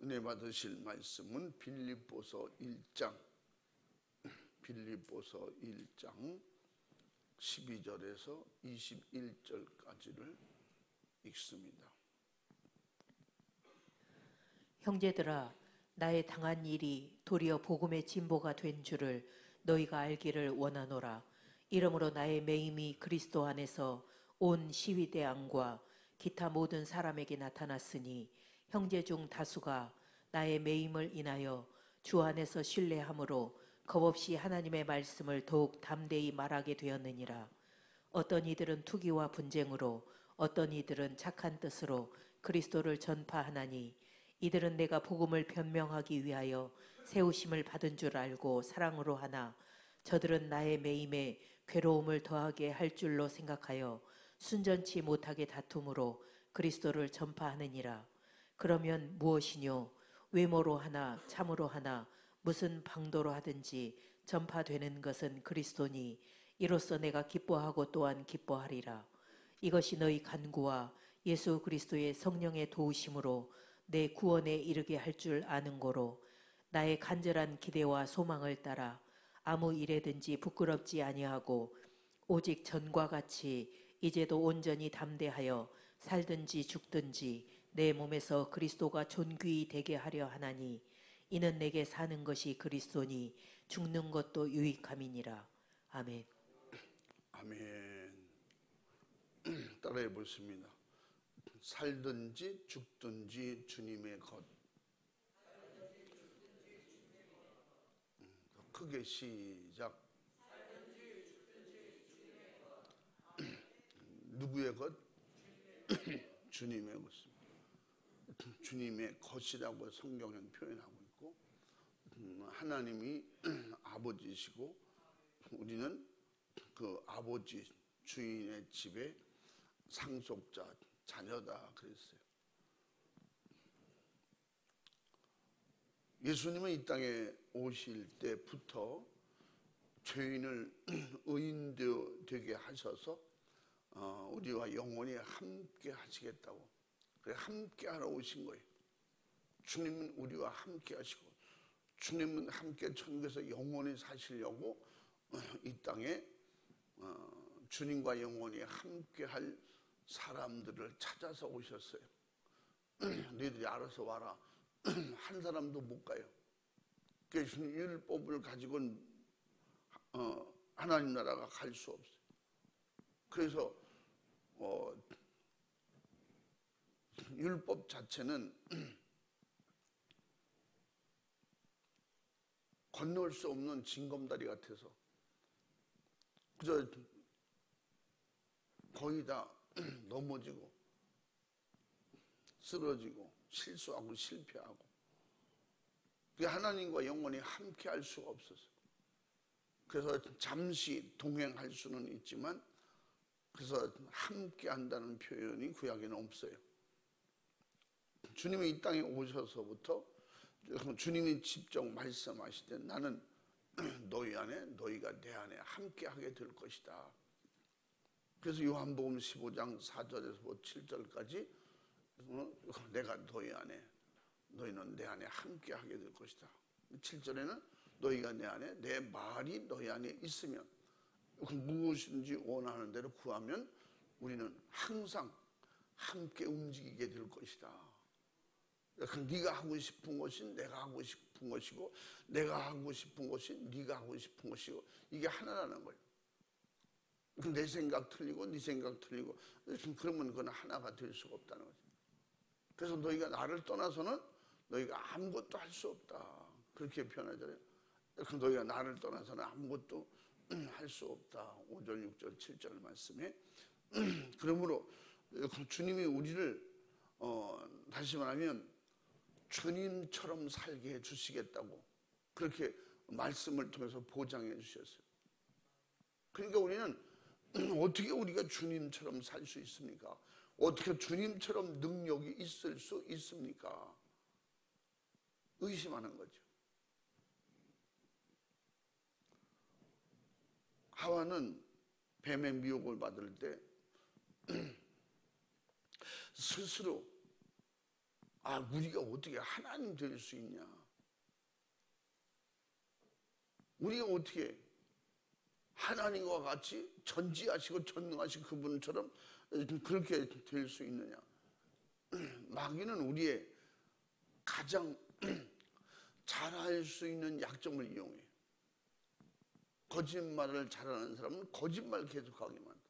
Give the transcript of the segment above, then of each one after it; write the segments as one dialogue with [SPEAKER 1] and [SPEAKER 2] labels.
[SPEAKER 1] 은혜 받으실 말씀은 빌립보서 1장 12절에서 21절까지를 읽습니다.
[SPEAKER 2] 형제들아, 나의 당한 일이 도리어 복음의 진보가 된 줄을 너희가 알기를 원하노라. 이러므로 나의 매임이 그리스도 안에서 온 시위대왕과 기타 모든 사람에게 나타났으니 형제 중 다수가 나의 매임을 인하여 주 안에서 신뢰함으로 겁없이 하나님의 말씀을 더욱 담대히 말하게 되었느니라. 어떤 이들은 투기와 분쟁으로, 어떤 이들은 착한 뜻으로 그리스도를 전파하나니 이들은 내가 복음을 변명하기 위하여 세우심을 받은 줄 알고 사랑으로 하나 저들은 나의 매임에 괴로움을 더하게 할 줄로 생각하여 순전치 못하게 다툼으로 그리스도를 전파하느니라. 그러면 무엇이뇨? 외모로 하나 참으로 하나 무슨 방도로 하든지 전파되는 것은 그리스도니 이로써 내가 기뻐하고 또한 기뻐하리라. 이것이 너희 간구와 예수 그리스도의 성령의 도우심으로 내 구원에 이르게 할 줄 아는 거로 나의 간절한 기대와 소망을 따라 아무 일에든지 부끄럽지 아니하고 오직 전과 같이 이제도 온전히 담대하여 살든지 죽든지 내 몸에서 그리스도가 존귀히 되게 하려 하나니 이는 내게 사는 것이 그리스도니 죽는 것도 유익함이니라. 아멘.
[SPEAKER 1] 아멘. 따라해 보십니다. 살든지 죽든지 주님의 것. 크게 시작. 누구의 것? 주님의 것입니다. 주님의 것이라고 성경은 표현하고 있고, 하나님이 아버지시고 우리는 그 아버지 주인의 집의 상속자 자녀다 그랬어요. 예수님은 이 땅에 오실 때부터 죄인을 의인 되게 하셔서 우리와 영원히 함께 하시겠다고, 그래 함께 하러 오신 거예요. 주님은 우리와 함께 하시고 주님은 함께 천국에서 영원히 사시려고 이 땅에 주님과 영원히 함께 할 사람들을 찾아서 오셨어요. 너희들이 알아서 와라. 한 사람도 못 가요. 그래서 율법을 가지고는 하나님 나라가 갈 수 없어요. 그래서 율법 자체는 건널 수 없는 징검다리 같아서 그저 거의 다 넘어지고 쓰러지고 실수하고 실패하고 하나님과 영원히 함께 할 수가 없었어요. 그래서 잠시 동행할 수는 있지만 그래서 함께 한다는 표현이 구약에는 없어요. 주님이 이 땅에 오셔서부터 주님이 직접 말씀하실 때 나는 너희 안에 너희가 내 안에 함께 하게 될 것이다. 그래서 요한복음 15장 4절에서 7절까지 내가 너희 안에 너희는 내 안에 함께 하게 될 것이다. 7절에는 너희가 내 안에 내 말이 너희 안에 있으면 무엇이든지 원하는 대로 구하면 우리는 항상 함께 움직이게 될 것이다. 네가 하고 싶은 것이 내가 하고 싶은 것이고 내가 하고 싶은 것이 네가 하고 싶은 것이고 이게 하나라는 거예요. 내 생각 틀리고 네 생각 틀리고 그러면 그건 하나가 될 수가 없다는 거죠. 그래서 너희가 나를 떠나서는 너희가 아무것도 할 수 없다. 그렇게 표현하잖아요. 너희가 나를 떠나서는 아무것도 할 수 없다. 5절, 6절, 7절 말씀에 그러므로 주님이 우리를 다시 말하면 주님처럼 살게 해주시겠다고 그렇게 말씀을 통해서 보장해 주셨어요. 그러니까 우리는 어떻게 우리가 주님처럼 살 수 있습니까? 어떻게 주님처럼 능력이 있을 수 있습니까? 의심하는 거죠. 하와는 뱀의 미혹을 받을 때 스스로 아, 우리가 어떻게 하나님 될 수 있냐? 우리가 어떻게 하나님과 같이 전지하시고 전능하신 그분처럼 그렇게 될 수 있느냐? 마귀는 우리의 가장 잘할 수 있는 약점을 이용해. 거짓말을 잘하는 사람은 거짓말 계속하기만 해.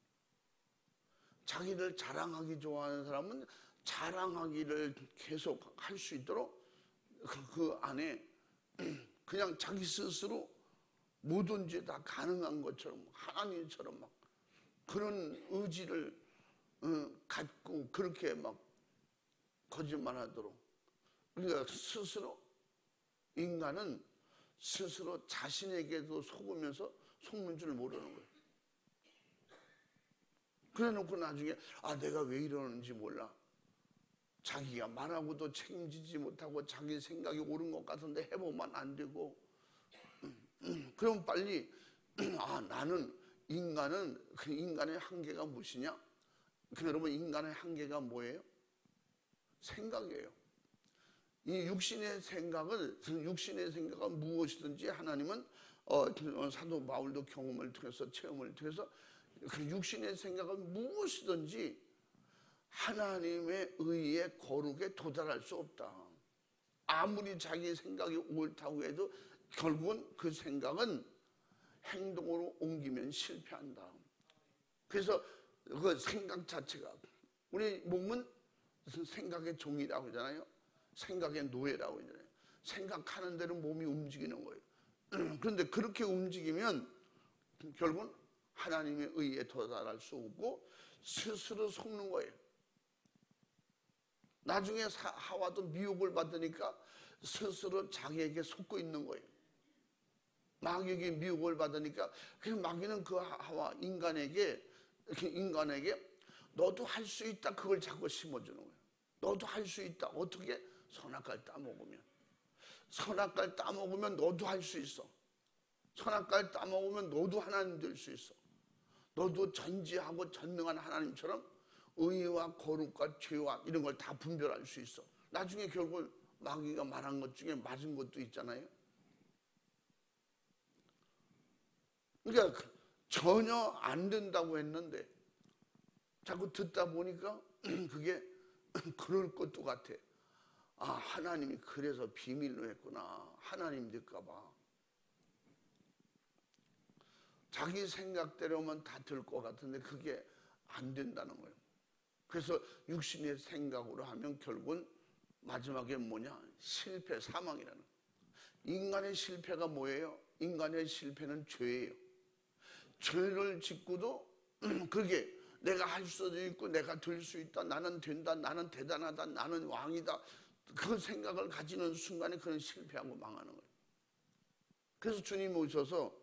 [SPEAKER 1] 자기를 자랑하기 좋아하는 사람은 자랑하기를 계속 할 수 있도록 그 안에 그냥 자기 스스로 뭐든지 다 가능한 것처럼 하나님처럼 막 그런 의지를 갖고 그렇게 막 거짓말하도록. 그러니까 스스로 인간은 스스로 자신에게도 속으면서 속는 줄 모르는 거예요. 그래놓고 나중에 아, 내가 왜 이러는지 몰라. 자기가 말하고도 책임지지 못하고 자기 생각이 옳은 것 같은데 해보면 안 되고, 그럼 빨리 아, 나는 인간은 그 인간의 한계가 무엇이냐? 여러분, 인간의 한계가 뭐예요? 생각이에요. 이 육신의 생각은 무엇이든지 하나님은 사도 바울도 경험을 통해서 체험을 통해서 그 육신의 생각은 무엇이든지 하나님의 의의 거룩에 도달할 수 없다. 아무리 자기 생각이 옳다고 해도 결국은 그 생각은 행동으로 옮기면 실패한다. 그래서 그 생각 자체가, 우리 몸은 생각의 종이라고 하잖아요. 생각의 노예라고 하잖아요. 생각하는 대로 몸이 움직이는 거예요. 그런데 그렇게 움직이면 결국은 하나님의 의에 도달할 수 없고 스스로 속는 거예요. 나중에 하와도 미혹을 받으니까 스스로 자기에게 속고 있는 거예요. 마귀에게 미혹을 받으니까 그래서 마귀는 그 하와 인간에게 너도 할 수 있다, 그걸 자꾸 심어주는 거예요. 너도 할 수 있다. 어떻게? 선악과를 따먹으면. 선악과를 따먹으면 너도 할 수 있어. 선악과를 따먹으면 너도 하나님 될 수 있어. 너도 전지하고 전능한 하나님처럼 의와 거룩과 죄와 이런 걸 다 분별할 수 있어. 나중에 결국 마귀가 말한 것 중에 맞은 것도 있잖아요. 그러니까 전혀 안 된다고 했는데 자꾸 듣다 보니까 그게 그럴 것도 같아. 아, 하나님이 그래서 비밀로 했구나. 하나님 될까 봐. 자기 생각대로만 다 될 것 같은데 그게 안 된다는 거예요. 그래서 육신의 생각으로 하면 결국은 마지막에 뭐냐? 실패, 사망이라는 거예요. 인간의 실패가 뭐예요? 인간의 실패는 죄예요. 죄를 짓고도 그게 내가 할 수도 있고 내가 될 수 있다, 나는 된다, 나는 대단하다, 나는 왕이다, 그 생각을 가지는 순간에 그는 실패하고 망하는 거예요. 그래서 주님이 오셔서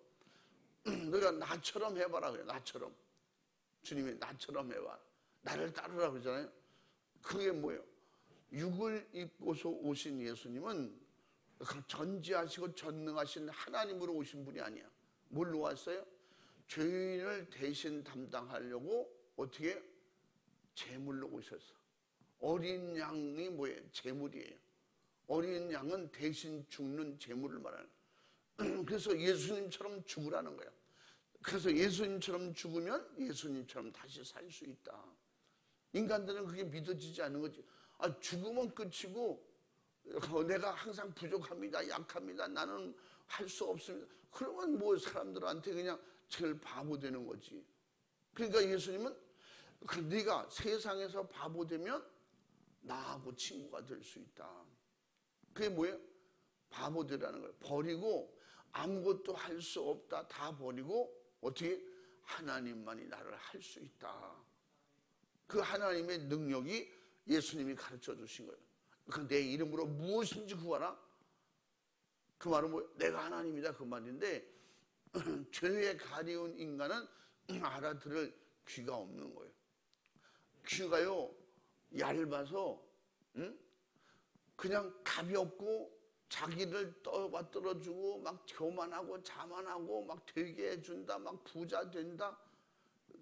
[SPEAKER 1] 너가 나처럼 해봐라 그래요. 나처럼. 주님이 나처럼 해봐. 나를 따르라 그러잖아요. 그게 뭐예요? 육을 입고서 오신 예수님은 전지하시고 전능하신 하나님으로 오신 분이 아니야. 뭘로 왔어요? 죄인을 대신 담당하려고 어떻게? 제물로 오셨어. 어린 양이 뭐예요? 제물이에요. 어린 양은 대신 죽는 제물을 말하는 거예요. 그래서 예수님처럼 죽으라는 거예요. 그래서 예수님처럼 죽으면 예수님처럼 다시 살 수 있다. 인간들은 그게 믿어지지 않는 거지. 아, 죽으면 끝이고 내가 항상 부족합니다, 약합니다, 나는 할 수 없습니다. 그러면 뭐 사람들한테 그냥 제일 바보 되는 거지. 그러니까 예수님은 네가 세상에서 바보 되면 나하고 친구가 될 수 있다. 그게 뭐예요? 바보 되라는 거예요. 버리고 아무것도 할 수 없다 다 버리고 어떻게? 하나님만이 나를 할 수 있다. 그 하나님의 능력이 예수님이 가르쳐 주신 거예요. 내 이름으로 무엇인지 구하라. 그 말은 뭐예요? 내가 하나님이다 그 말인데 죄에 가리운 인간은 알아들을 귀가 없는 거예요. 귀가요 얇아서 그냥 가볍고 자기를 떠받들어주고 막 교만하고 자만하고 막 되게 해준다, 막 부자 된다,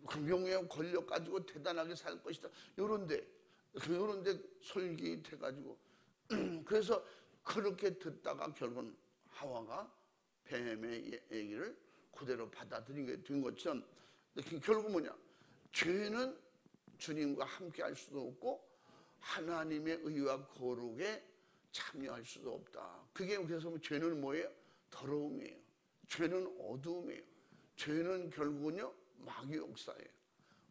[SPEAKER 1] 그 명예 권력 가지고 대단하게 살 것이다, 요런데 솔깃해가지고 그래서 그렇게 듣다가 결국은 하와가 뱀의 얘기를 그대로 받아들이게 된 것처럼 결국 뭐냐? 죄는 주님과 함께 할 수도 없고 하나님의 의와 거룩에 참여할 수도 없다. 그게 그래서 죄는 뭐예요? 더러움이에요. 죄는 어두움이에요. 죄는 결국은요 마귀 역사예요.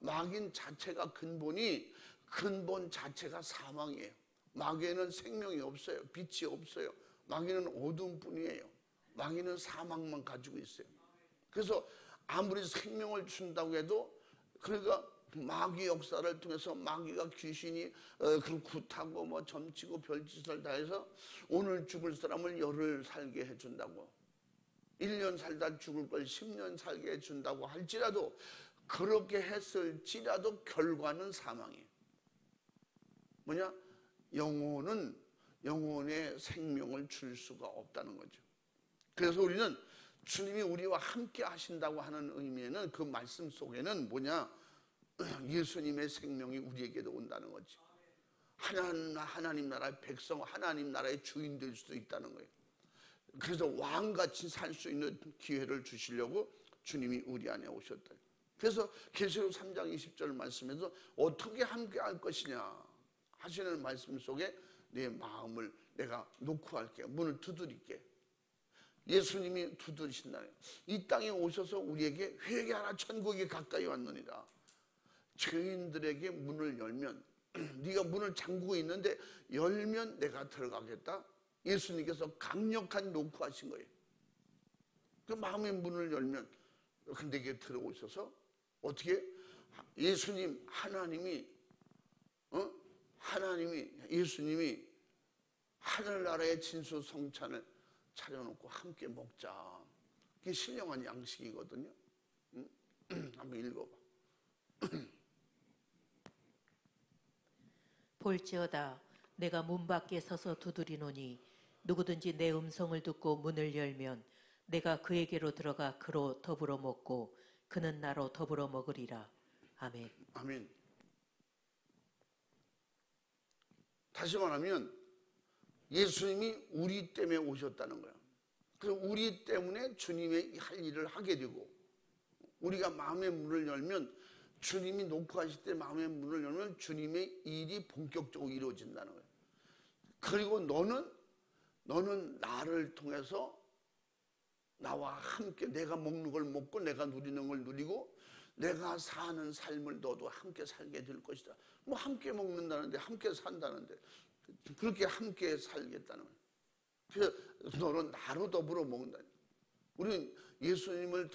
[SPEAKER 1] 마귀 자체가 근본 자체가 사망이에요. 마귀에는 생명이 없어요. 빛이 없어요. 마귀는 어둠뿐이에요. 마귀는 사망만 가지고 있어요. 그래서 아무리 생명을 준다고 해도 그러니까 마귀 역사를 통해서 마귀가 귀신이 그 굿하고 뭐 점치고 별짓을 다 해서 오늘 죽을 사람을 열흘 살게 해준다고 1년 살다 죽을 걸 10년 살게 해준다고 할지라도 그렇게 했을지라도 결과는 사망이에요. 뭐냐? 영혼의 생명을 줄 수가 없다는 거죠. 그래서 우리는 주님이 우리와 함께 하신다고 하는 의미에는 그 말씀 속에는 뭐냐? 예수님의 생명이 우리에게도 온다는 거지. 하나님 나라의 백성, 하나님 나라의 주인 될 수도 있다는 거예요. 그래서 왕같이 살 수 있는 기회를 주시려고 주님이 우리 안에 오셨다. 그래서 계시록 3장 20절 말씀에서 어떻게 함께 할 것이냐 하시는 말씀 속에 내 마음을 내가 놓고 할게. 문을 두드릴게. 예수님이 두드리신다는 거예요. 이 땅에 오셔서 우리에게 회개하라 천국이 가까이 왔느니라. 죄인들에게 문을 열면 네가 문을 잠그고 있는데 열면 내가 들어가겠다. 예수님께서 강력한 노크하신 거예요. 그 마음의 문을 열면 내게 들어오셔서 어떻게 예수님 예수님이 하늘나라의 진수성찬을 차려놓고 함께 먹자. 그게 신령한 양식이거든요. 한번 읽어봐.
[SPEAKER 2] 볼지어다 내가 문 밖에 서서 두드리노니 누구든지 내 음성을 듣고 문을 열면 내가 그에게로 들어가 그로 더불어 먹고 그는 나로 더불어 먹으리라. 아멘.
[SPEAKER 1] 아멘. 다시 말하면 예수님이 우리 때문에 오셨다는 거예요. 그래서 우리 때문에 주님의 할 일을 하게 되고 우리가 마음의 문을 열면 주님이 노크하실 때 마음의 문을 열면 주님의 일이 본격적으로 이루어진다는 거예요. 그리고 너는 나를 통해서 나와 함께 내가 먹는 걸 먹고 내가 누리는 걸 누리고 내가 사는 삶을 너도 함께 살게 될 것이다. 뭐 함께 먹는다는데 함께 산다는데 그렇게 함께 살겠다는 거예요. 그래서 너는 나로 더불어 먹는다. 우리는 예수님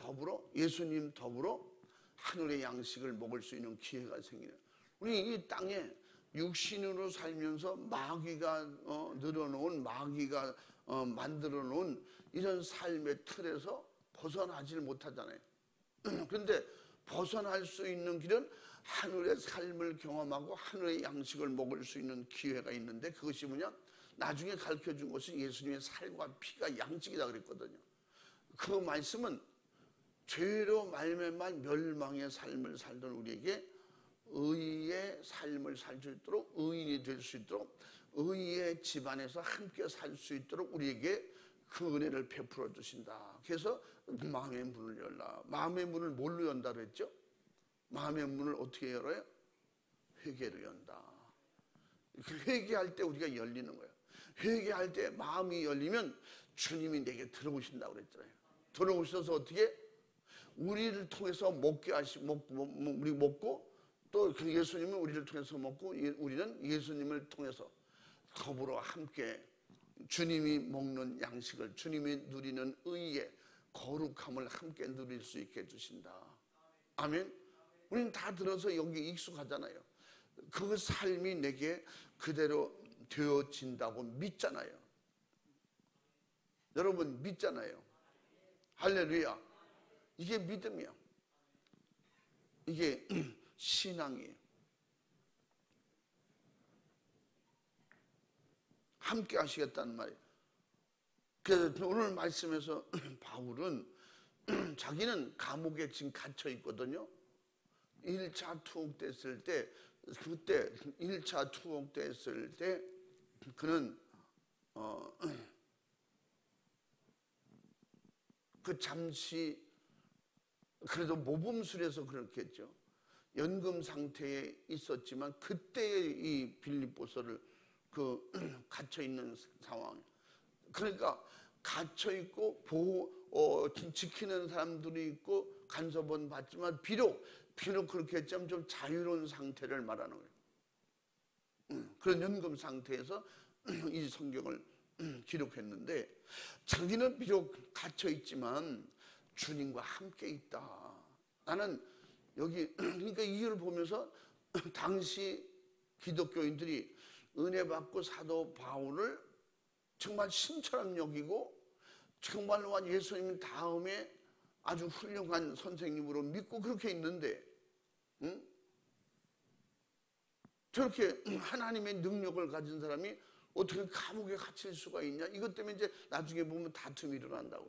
[SPEAKER 1] 더불어 하늘의 양식을 먹을 수 있는 기회가 생기는. 우리 이 땅에 육신으로 살면서 마귀가 늘어놓은 마귀가 만들어 놓은 이런 삶의 틀에서 벗어나질 못하잖아요. 그런데 벗어날 수 있는 길은 하늘의 삶을 경험하고 하늘의 양식을 먹을 수 있는 기회가 있는데 그것이 뭐냐? 나중에 가르쳐준 것은 예수님의 살과 피가 양식이다 그랬거든요. 그 말씀은 죄로 말미암아 멸망의 삶을 살던 우리에게 의의 삶을 살 수 있도록 의인이 될 수 있도록 의의 집안에서 함께 살 수 있도록 우리에게 그 은혜를 베풀어 주신다. 그래서 마음의 문을 열라. 마음의 문을 뭘로 연다 그랬죠? 마음의 문을 어떻게 열어요? 회개로 연다. 회개할 때 우리가 열리는 거예요. 회개할 때 마음이 열리면 주님이 내게 들어오신다고 그랬잖아요. 들어오셔서 어떻게? 우리를 통해서 먹게 하시고 우리 먹고 또 그 예수님은 우리를 통해서 먹고 우리는 예수님을 통해서 더불어 함께 주님이 먹는 양식을 주님이 누리는 의의 거룩함을 함께 누릴 수 있게 해주신다. 아멘. 우리는 다 들어서 여기 익숙하잖아요. 그 삶이 내게 그대로 되어진다고 믿잖아요. 여러분 믿잖아요. 할렐루야. 이게 믿음이야. 이게 신앙이에요. 함께 하시겠다는 말이에요. 그래서 오늘 말씀에서 바울은 자기는 감옥에 지금 갇혀 있거든요. 1차 투옥됐을 때 그때 1차 투옥됐을 때 그는 그 잠시 그래도 모범술에서 그렇겠죠. 연금 상태에 있었지만 그때의 이 빌립보서를 갇혀 있는 상황. 그러니까 갇혀 있고 지키는 사람들이 있고 간섭은 받지만 비록 그렇게 했지만 좀 자유로운 상태를 말하는 거예요. 그런 연금 상태에서 이 성경을 기록했는데 자기는 비록 갇혀 있지만 주님과 함께 있다. 나는 여기 그러니까 이걸 보면서 당시 기독교인들이 은혜 받고 사도 바울을 정말 신처럼 여기고 정말로 예수님 다음에 아주 훌륭한 선생님으로 믿고 그렇게 있는데 저렇게 하나님의 능력을 가진 사람이 어떻게 감옥에 갇힐 수가 있냐? 이것 때문에 이제 나중에 보면 다툼이 일어난다고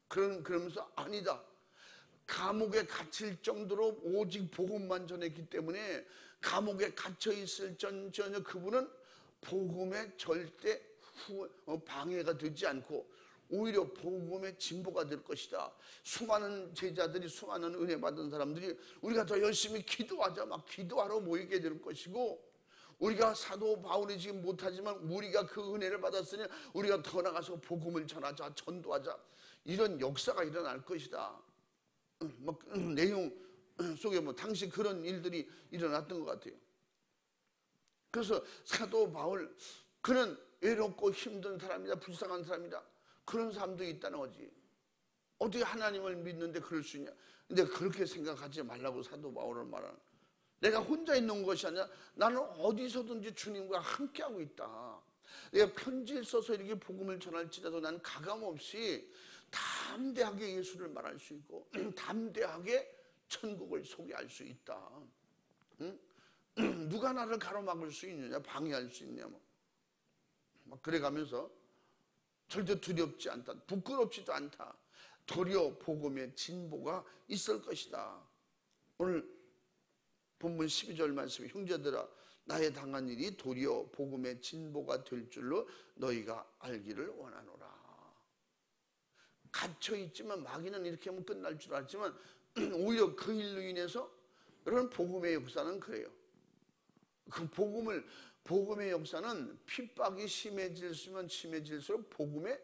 [SPEAKER 1] 그래요. 그러면서 아니다. 감옥에 갇힐 정도로 오직 복음만 전했기 때문에 감옥에 갇혀 있을 전혀 그분은 복음에 절대 방해가 되지 않고 오히려 복음의 진보가 될 것이다. 수많은 제자들이 수많은 은혜 받은 사람들이 우리가 더 열심히 기도하자 막 기도하러 모이게 될 것이고 우리가 사도 바울이 지금 못하지만 우리가 그 은혜를 받았으니 우리가 더 나가서 복음을 전하자 전도하자 이런 역사가 일어날 것이다. 내용 속에 당시 그런 일들이 일어났던 것 같아요. 그래서 사도 바울 그는 외롭고 힘든 사람이다. 불쌍한 사람이다. 그런 사람도 있다는 거지. 어떻게 하나님을 믿는데 그럴 수 있냐. 근데 그렇게 생각하지 말라고 사도 바울은 말하는 거야. 내가 혼자 있는 것이 아니라 나는 어디서든지 주님과 함께하고 있다. 내가 편지를 써서 이렇게 복음을 전할지라도 나는 가감없이 담대하게 예수를 말할 수 있고 담대하게 천국을 소개할 수 있다. 응? 누가 나를 가로막을 수 있느냐 방해할 수 있냐 막 그래가면서 절대 두렵지 않다. 부끄럽지도 않다. 도리어 복음의 진보가 있을 것이다. 오늘 본문 12절 말씀에 형제들아 나의 당한 일이 도리어 복음의 진보가 될 줄로 너희가 알기를 원하노라. 갇혀있지만 마귀는 이렇게 하면 끝날 줄 알지만 오히려 그 일로 인해서 여러분 복음의 역사는 그래요. 그 복음의 역사는 핍박이 심해질수록 복음의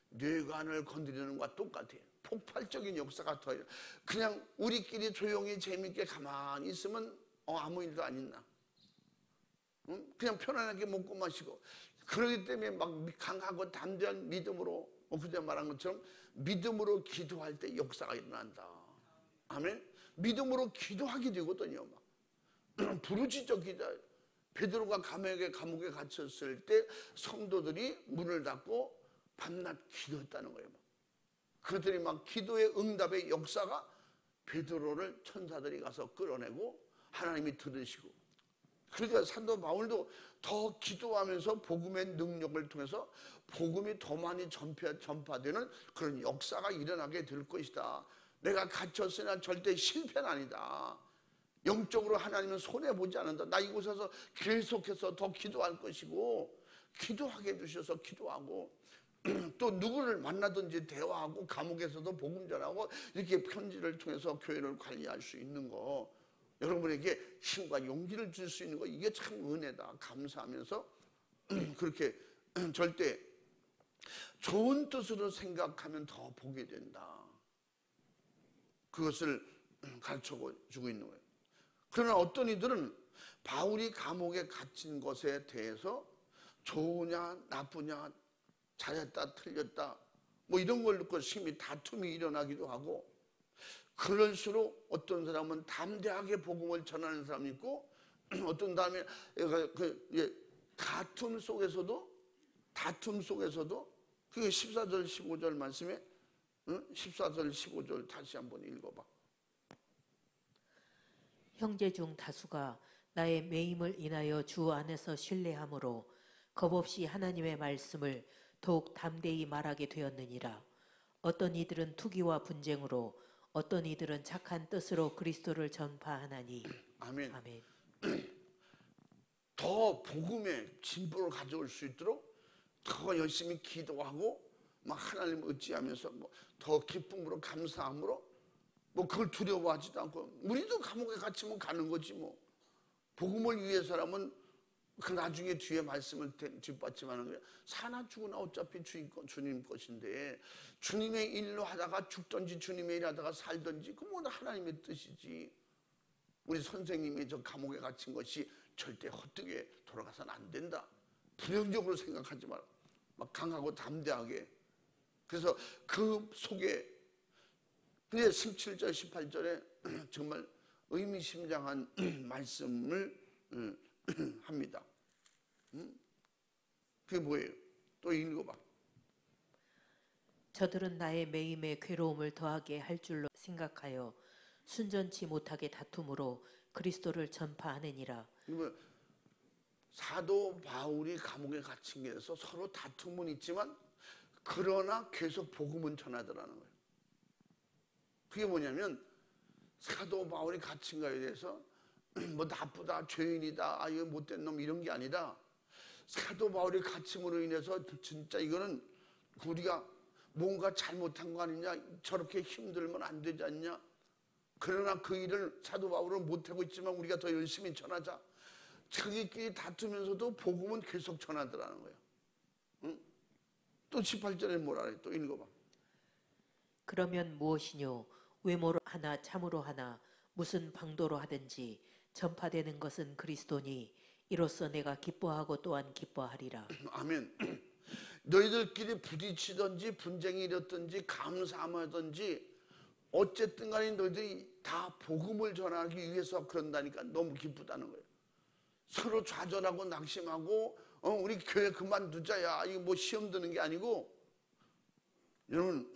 [SPEAKER 1] 뇌관을 건드리는 것과 똑같아요. 폭발적인 역사가 더 그냥 우리끼리 조용히 재밌게 가만히 있으면 아무 일도 안 있나. 응? 그냥 편안하게 먹고 마시고 그러기 때문에 막 강하고 담대한 믿음으로 그때 말한 것처럼 믿음으로 기도할 때 역사가 일어난다. 아멘. 믿음으로 기도하게 되거든요. 막 부르짖어 기도. 베드로가 감옥에 갇혔을 때 성도들이 문을 닫고 밤낮 기도했다는 거예요. 그들이 막 기도의 응답의 역사가 베드로를 천사들이 가서 끌어내고 하나님이 들으시고 그러니까 사도 바울도 더 기도하면서 복음의 능력을 통해서 복음이 더 많이 전파되는 그런 역사가 일어나게 될 것이다. 내가 갇혔으나 절대 실패는 아니다. 영적으로 하나님은 손해보지 않는다. 나 이곳에서 계속해서 더 기도할 것이고 기도하게 해주셔서 기도하고 또 누구를 만나든지 대화하고 감옥에서도 복음 전하고 이렇게 편지를 통해서 교회를 관리할 수 있는 거 여러분에게 힘과 용기를 줄 수 있는 거 이게 참 은혜다. 감사하면서 그렇게 절대 좋은 뜻으로 생각하면 더 보게 된다. 그것을 가르쳐주고 있는 거예요. 그러나 어떤 이들은 바울이 감옥에 갇힌 것에 대해서 좋으냐 나쁘냐 잘했다 틀렸다 뭐 이런 걸 놓고 심히 다툼이 일어나기도 하고 그럴수록 어떤 사람은 담대하게 복음을 전하는 사람이 있고 어떤 다음에 다툼 속에서도 그게 14절 15절 말씀에 14절 15절 다시 한번 읽어봐.
[SPEAKER 2] 형제 중 다수가 나의 매임을 인하여 주 안에서 신뢰함으로 겁없이 하나님의 말씀을 더욱 담대히 말하게 되었느니라. 어떤 이들은 투기와 분쟁으로 어떤 이들은 착한 뜻으로 그리스도를 전파하나니.
[SPEAKER 1] 아멘.
[SPEAKER 2] 아멘.
[SPEAKER 1] 더 복음의 진보를 가져올 수 있도록 더 열심히 기도하고 막 하나님 의지하면서 뭐 더 기쁨으로 감사함으로 뭐 그걸 두려워하지도 않고 우리도 감옥에 갇히면 가는 거지 뭐. 복음을 위해서라면 그 나중에 뒤에 말씀을 뒷받침하는 거예요. 사나 죽으나 어차피 주님 것인데 주님의 일로 하다가 죽든지 주님의 일 하다가 살든지 그건 하나님의 뜻이지. 우리 선생님이 저 감옥에 갇힌 것이 절대 헛되게 돌아가서는 안 된다. 부정적으로 생각하지 마라. 막 강하고 담대하게. 그래서 그 속에 근데 17절 18절에 정말 의미심장한 말씀을 합니다. 그게 뭐예요? 또 읽어봐.
[SPEAKER 2] 저들은 나의 매임에 괴로움을 더하게 할 줄로 생각하여 순전치 못하게 다툼으로 그리스도를 전파하느니라.
[SPEAKER 1] 그러면 사도 바울이 감옥에 갇힌 게 있어서 서로 다툼은 있지만 그러나 계속 복음은 전하더라는 거예요. 그게 뭐냐면 사도 바울이 갇힌 거에 대해서 뭐 나쁘다, 죄인이다, 이거 못된 놈 이런 게 아니라 사도 바울이 갇힘으로 인해서 진짜 이거는 우리가 뭔가 잘못한 거 아니냐, 저렇게 힘들면 안 되지 않냐. 그러나 그 일을 사도 바울은 못하고 있지만 우리가 더 열심히 전하자. 자기끼리 다투면서도 복음은 계속 전하더라는 거예요. 응? 또 18절에 뭐라 그래? 또 읽어봐.
[SPEAKER 2] 그러면 무엇이뇨? 외모로 하나 참으로 하나 무슨 방도로 하든지 전파되는 것은 그리스도니 이로써 내가 기뻐하고 또한 기뻐하리라.
[SPEAKER 1] 아멘. 너희들끼리 부딪히든지 분쟁이 일었든지 감사하든지 어쨌든 간에 너희들이 다 복음을 전하기 위해서 그런다니까 너무 기쁘다는 거예요. 서로 좌절하고 낙심하고 우리 교회 그만두자야 이거 뭐 시험 드는 게 아니고 여러분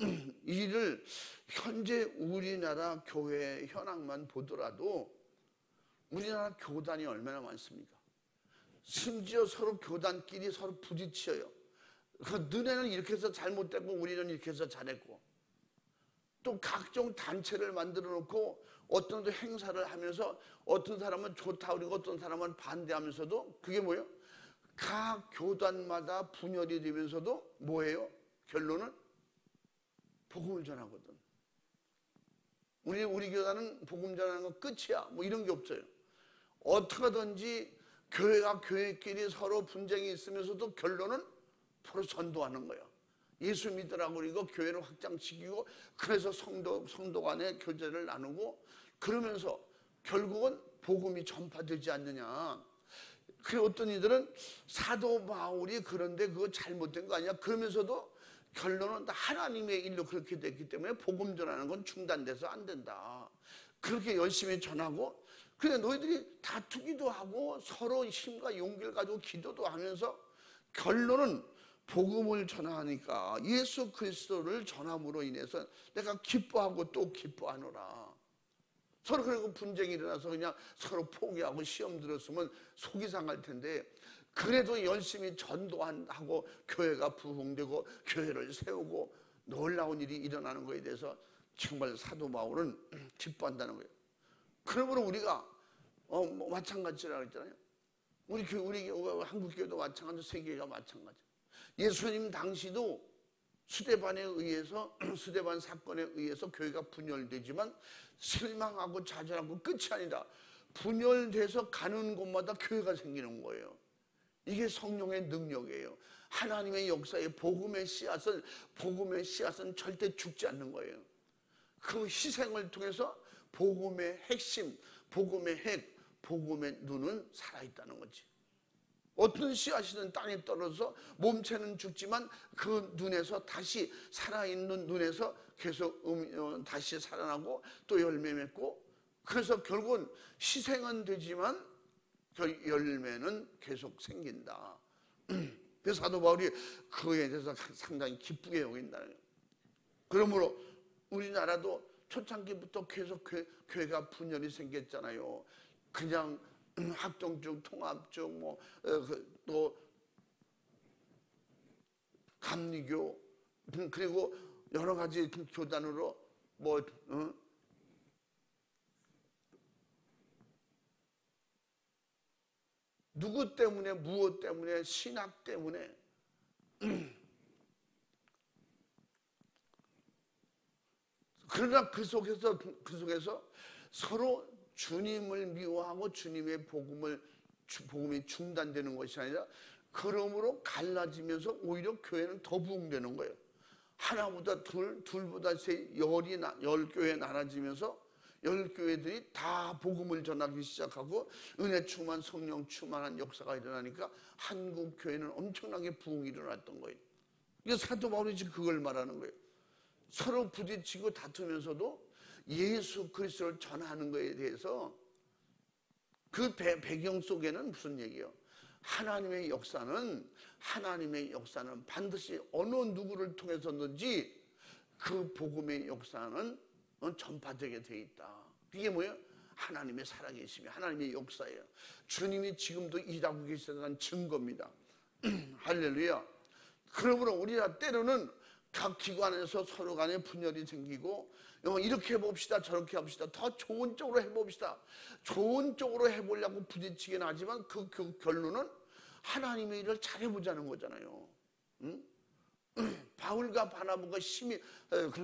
[SPEAKER 1] 이 일을 현재 우리나라 교회 현황만 보더라도 우리나라 교단이 얼마나 많습니까? 심지어 서로 교단끼리 서로 부딪혀요. 그 너네는 이렇게 해서 잘못됐고 우리는 이렇게 해서 잘했고 또 각종 단체를 만들어 놓고 어떤 또 행사를 하면서 어떤 사람은 좋다 그러고 어떤 사람은 반대하면서도 그게 뭐예요? 각 교단마다 분열이 되면서도 뭐예요? 결론은 복음을 전하거든. 우리 교단은 복음 전하는 건 끝이야. 뭐 이런 게 없어요. 어떻게든지 교회가 교회끼리 서로 분쟁이 있으면서도 결론은 서로 전도하는 거예요. 예수 믿으라고 그리고 교회를 확장시키고 그래서 성도 간에 교제를 나누고 그러면서 결국은 복음이 전파되지 않느냐. 그 어떤 이들은 사도 바울이 그런데 그거 잘못된 거 아니야? 그러면서도 결론은 다 하나님의 일로 그렇게 됐기 때문에 복음 전하는 건 중단돼서 안 된다. 그렇게 열심히 전하고 그래 너희들이 다투기도 하고 서로 힘과 용기를 가지고 기도도 하면서 결론은 복음을 전하니까 예수 그리스도를 전함으로 인해서 내가 기뻐하고 또 기뻐하노라. 서로 그리고 분쟁이 일어나서 그냥 서로 포기하고 시험 들었으면 속이 상할 텐데 그래도 열심히 전도하고 교회가 부흥되고 교회를 세우고 놀라운 일이 일어나는 것에 대해서 정말 사도 바울은 기뻐한다는 거예요. 그러므로 우리가 뭐 마찬가지라고 했잖아요. 우리 한국교회도 마찬가지고 세계가 마찬가지. 예수님 당시도 수데반에 의해서 수데반 사건에 의해서 교회가 분열되지만 실망하고 좌절하고 끝이 아니라 분열돼서 가는 곳마다 교회가 생기는 거예요. 이게 성령의 능력이에요. 하나님의 역사에 복음의 씨앗은 절대 죽지 않는 거예요. 그 희생을 통해서 복음의 핵심, 복음의 핵, 복음의 눈은 살아있다는 거지. 어떤 씨앗이든 땅에 떨어져서 몸체는 죽지만 그 눈에서 다시 살아있는 눈에서 계속 다시 살아나고 또 열매 맺고 그래서 결국은 희생은 되지만 그 열매는 계속 생긴다. 그래서 사도 바울이 그에 대해서 상당히 기쁘게 여긴다는 거예요. 그러므로 우리나라도 초창기부터 계속 교회가 분열이 생겼잖아요. 그냥 합동적, 통합적, 또 감리교 그리고 여러 가지 교단으로 누구 때문에, 무엇 때문에, 신학 때문에. 그러나 그 속에서 서로 주님을 미워하고 주님의 복음이 중단되는 것이 아니라 그러므로 갈라지면서 오히려 교회는 더 부흥되는 거예요. 하나보다 둘보다 셋, 열 교회 나눠지면서 열 교회들이 다 복음을 전하기 시작하고 은혜 충만, 성령 충만한 역사가 일어나니까 한국 교회는 엄청나게 부흥이 일어났던 거예요. 이게 사도 바울이 지금 그걸 말하는 거예요. 서로 부딪히고 다투면서도 예수 그리스도를 전하는 것에 대해서 그 배경 속에는 무슨 얘기예요? 하나님의 역사는 반드시 어느 누구를 통해서든지 그 복음의 역사는 전파되게 돼 있다. 이게 뭐예요? 하나님의 살아계심이, 하나님의 역사예요. 주님이 지금도 일하고 계시다는 증거입니다. 할렐루야. 그러므로 우리가 때로는 각 기관에서 서로 간에 분열이 생기고 이렇게 해봅시다, 저렇게 합시다, 더 좋은 쪽으로 해봅시다, 좋은 쪽으로 해보려고 부딪히긴 하지만 그 결론은 하나님의 일을 잘해보자는 거잖아요. 응? 바울과 바나바가 심히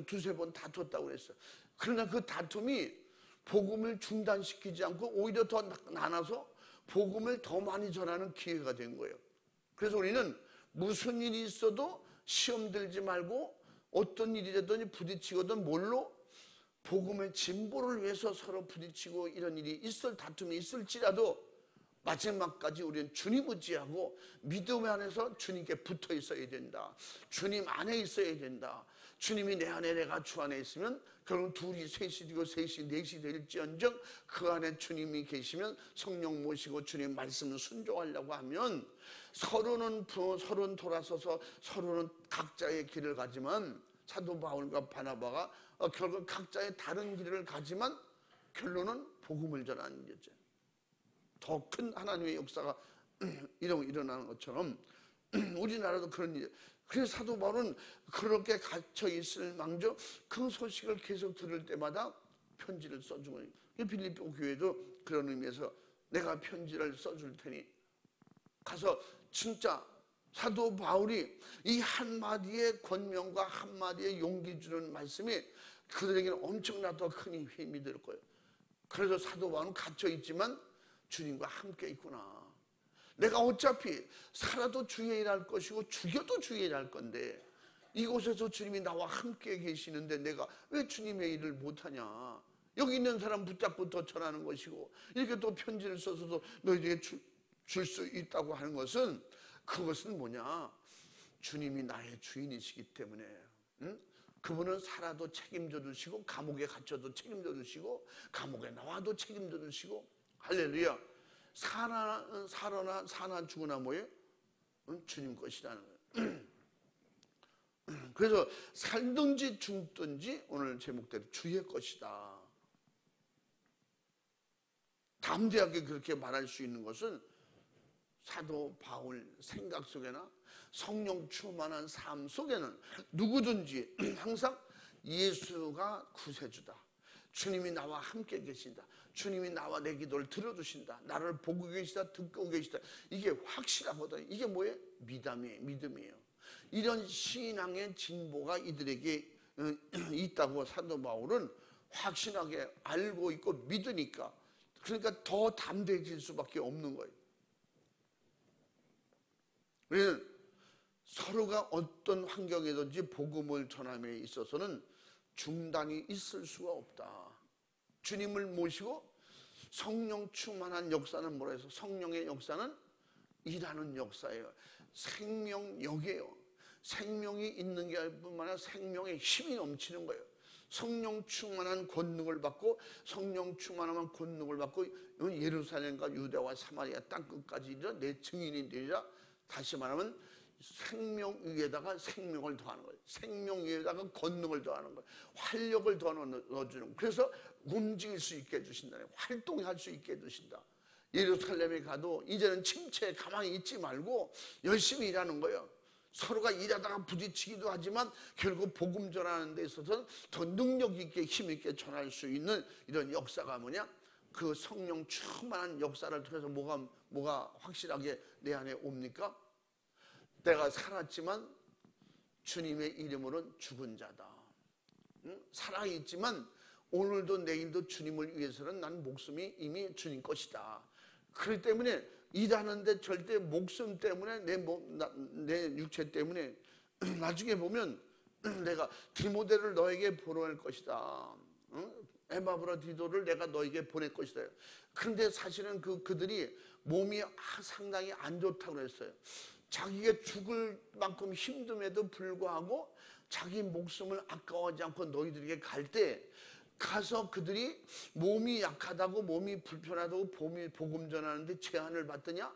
[SPEAKER 1] 두세 번 다퉜다고 그랬어요. 그러나 그 다툼이 복음을 중단시키지 않고 오히려 더 나눠서 복음을 더 많이 전하는 기회가 된 거예요. 그래서 우리는 무슨 일이 있어도 시험 들지 말고 어떤 일이 되든지 부딪히거든 뭘로? 복음의 진보를 위해서 서로 부딪히고 이런 일이 다툼이 있을지라도 마지막까지 우리는 주님 의지하고 믿음 안에서 주님께 붙어 있어야 된다. 주님 안에 있어야 된다. 주님이 내 안에, 내가 주 안에 있으면 결국 둘이 셋이 되고 셋이 넷이 될지언정 그 안에 주님이 계시면 성령 모시고 주님 말씀을 순종하려고 하면 서로는 돌아서서 서로는 각자의 길을 가지만 사도 바울과 바나바가 결국 각자의 다른 길을 가지만 결론은 복음을 전하는 거죠. 더 큰 하나님의 역사가 일어나는 것처럼 우리나라도 그런 일. 그래서 사도 바울은 그렇게 갇혀 있을 망정 그 소식을 계속 들을 때마다 편지를 써준 거예요. 빌립보 교회도 그런 의미에서 내가 편지를 써줄 테니 가서 진짜 사도 바울이 이 한마디의 권명과 한마디의 용기 주는 말씀이 그들에게는 엄청나 더 큰 힘이 될 거예요. 그래서 사도 바울은 갇혀 있지만 주님과 함께 있구나. 내가 어차피 살아도 주의 일할 것이고 죽여도 주의 일할 건데 이곳에서 주님이 나와 함께 계시는데 내가 왜 주님의 일을 못하냐. 여기 있는 사람 붙잡고 더 전하는 것이고 이렇게 또 편지를 써서도 너희에게 줄 수 있다고 하는 것은 그것은 뭐냐. 주님이 나의 주인이시기 때문에 그분은 살아도 책임져 주시고 감옥에 갇혀도 책임져 주시고 감옥에 나와도 책임져 주시고 할렐루야. 사나 죽으나 뭐예요? 주님 것이라는 거예요. 그래서 살든지 죽든지 오늘 제목대로 주의 것이다. 담대하게 그렇게 말할 수 있는 것은 사도 바울 생각 속에나 성령 충만한 삶 속에는 누구든지 항상 예수가 구세주다. 주님이 나와 함께 계신다. 주님이 나와 내 기도를 들어주신다. 나를 보고 계시다. 듣고 계시다. 이게 확실하거든요. 이게 뭐예요? 믿음이에요. 이런 신앙의 진보가 이들에게 있다고 사도 바울은 확신하게 알고 있고 믿으니까 그러니까 더 담대해질 수밖에 없는 거예요. 우리는 서로가 어떤 환경이든지 복음을 전함에 있어서는 중단이 있을 수가 없다. 주님을 모시고 성령 충만한 역사는 뭐라 해서 성령의 역사는 일하는 역사예요. 생명력이에요. 생명이 있는 게 뿐만 아니라 생명의 힘이 넘치는 거예요. 성령 충만한 권능을 받고 성령 충만한 권능을 받고 예루살렘과 유대와 사마리아 땅끝까지 이르러 내 증인이 되리라. 다시 말하면 생명 위에다가 생명을 더하는 거예요. 생명 위에다가 권능을 더하는 거예요. 활력을 더 넣어주는 거예요. 그래서 움직일 수 있게 해주신다. 활동할 수 있게 해주신다. 예루살렘에 가도 이제는 침체에 가만히 있지 말고 열심히 일하는 거예요. 서로가 일하다가 부딪히기도 하지만 결국 복음 전하는 데 있어서 더 능력 있게 힘 있게 전할 수 있는 이런 역사가 뭐냐? 그 성령 충만한 역사를 통해서 뭐가 확실하게 내 안에 옵니까? 내가 살았지만 주님의 이름으로는 죽은 자다. 살아있지만 오늘도 내일도 주님을 위해서는 난 목숨이 이미 주님 것이다. 그렇기 때문에 일하는데 절대 목숨 때문에 내 육체 때문에 나중에 보면 내가 디모데를 너에게 보낼 것이다. 에바브라디도를 내가 너에게 보낼 것이다. 그런데 사실은 그들이 몸이 상당히 안 좋다고 그랬어요. 자기가 죽을 만큼 힘듦에도 불구하고 자기 목숨을 아까워하지 않고 너희들에게 갈 때 가서 그들이 몸이 약하다고 몸이 불편하다고 복음 전하는데 제한을 받더냐?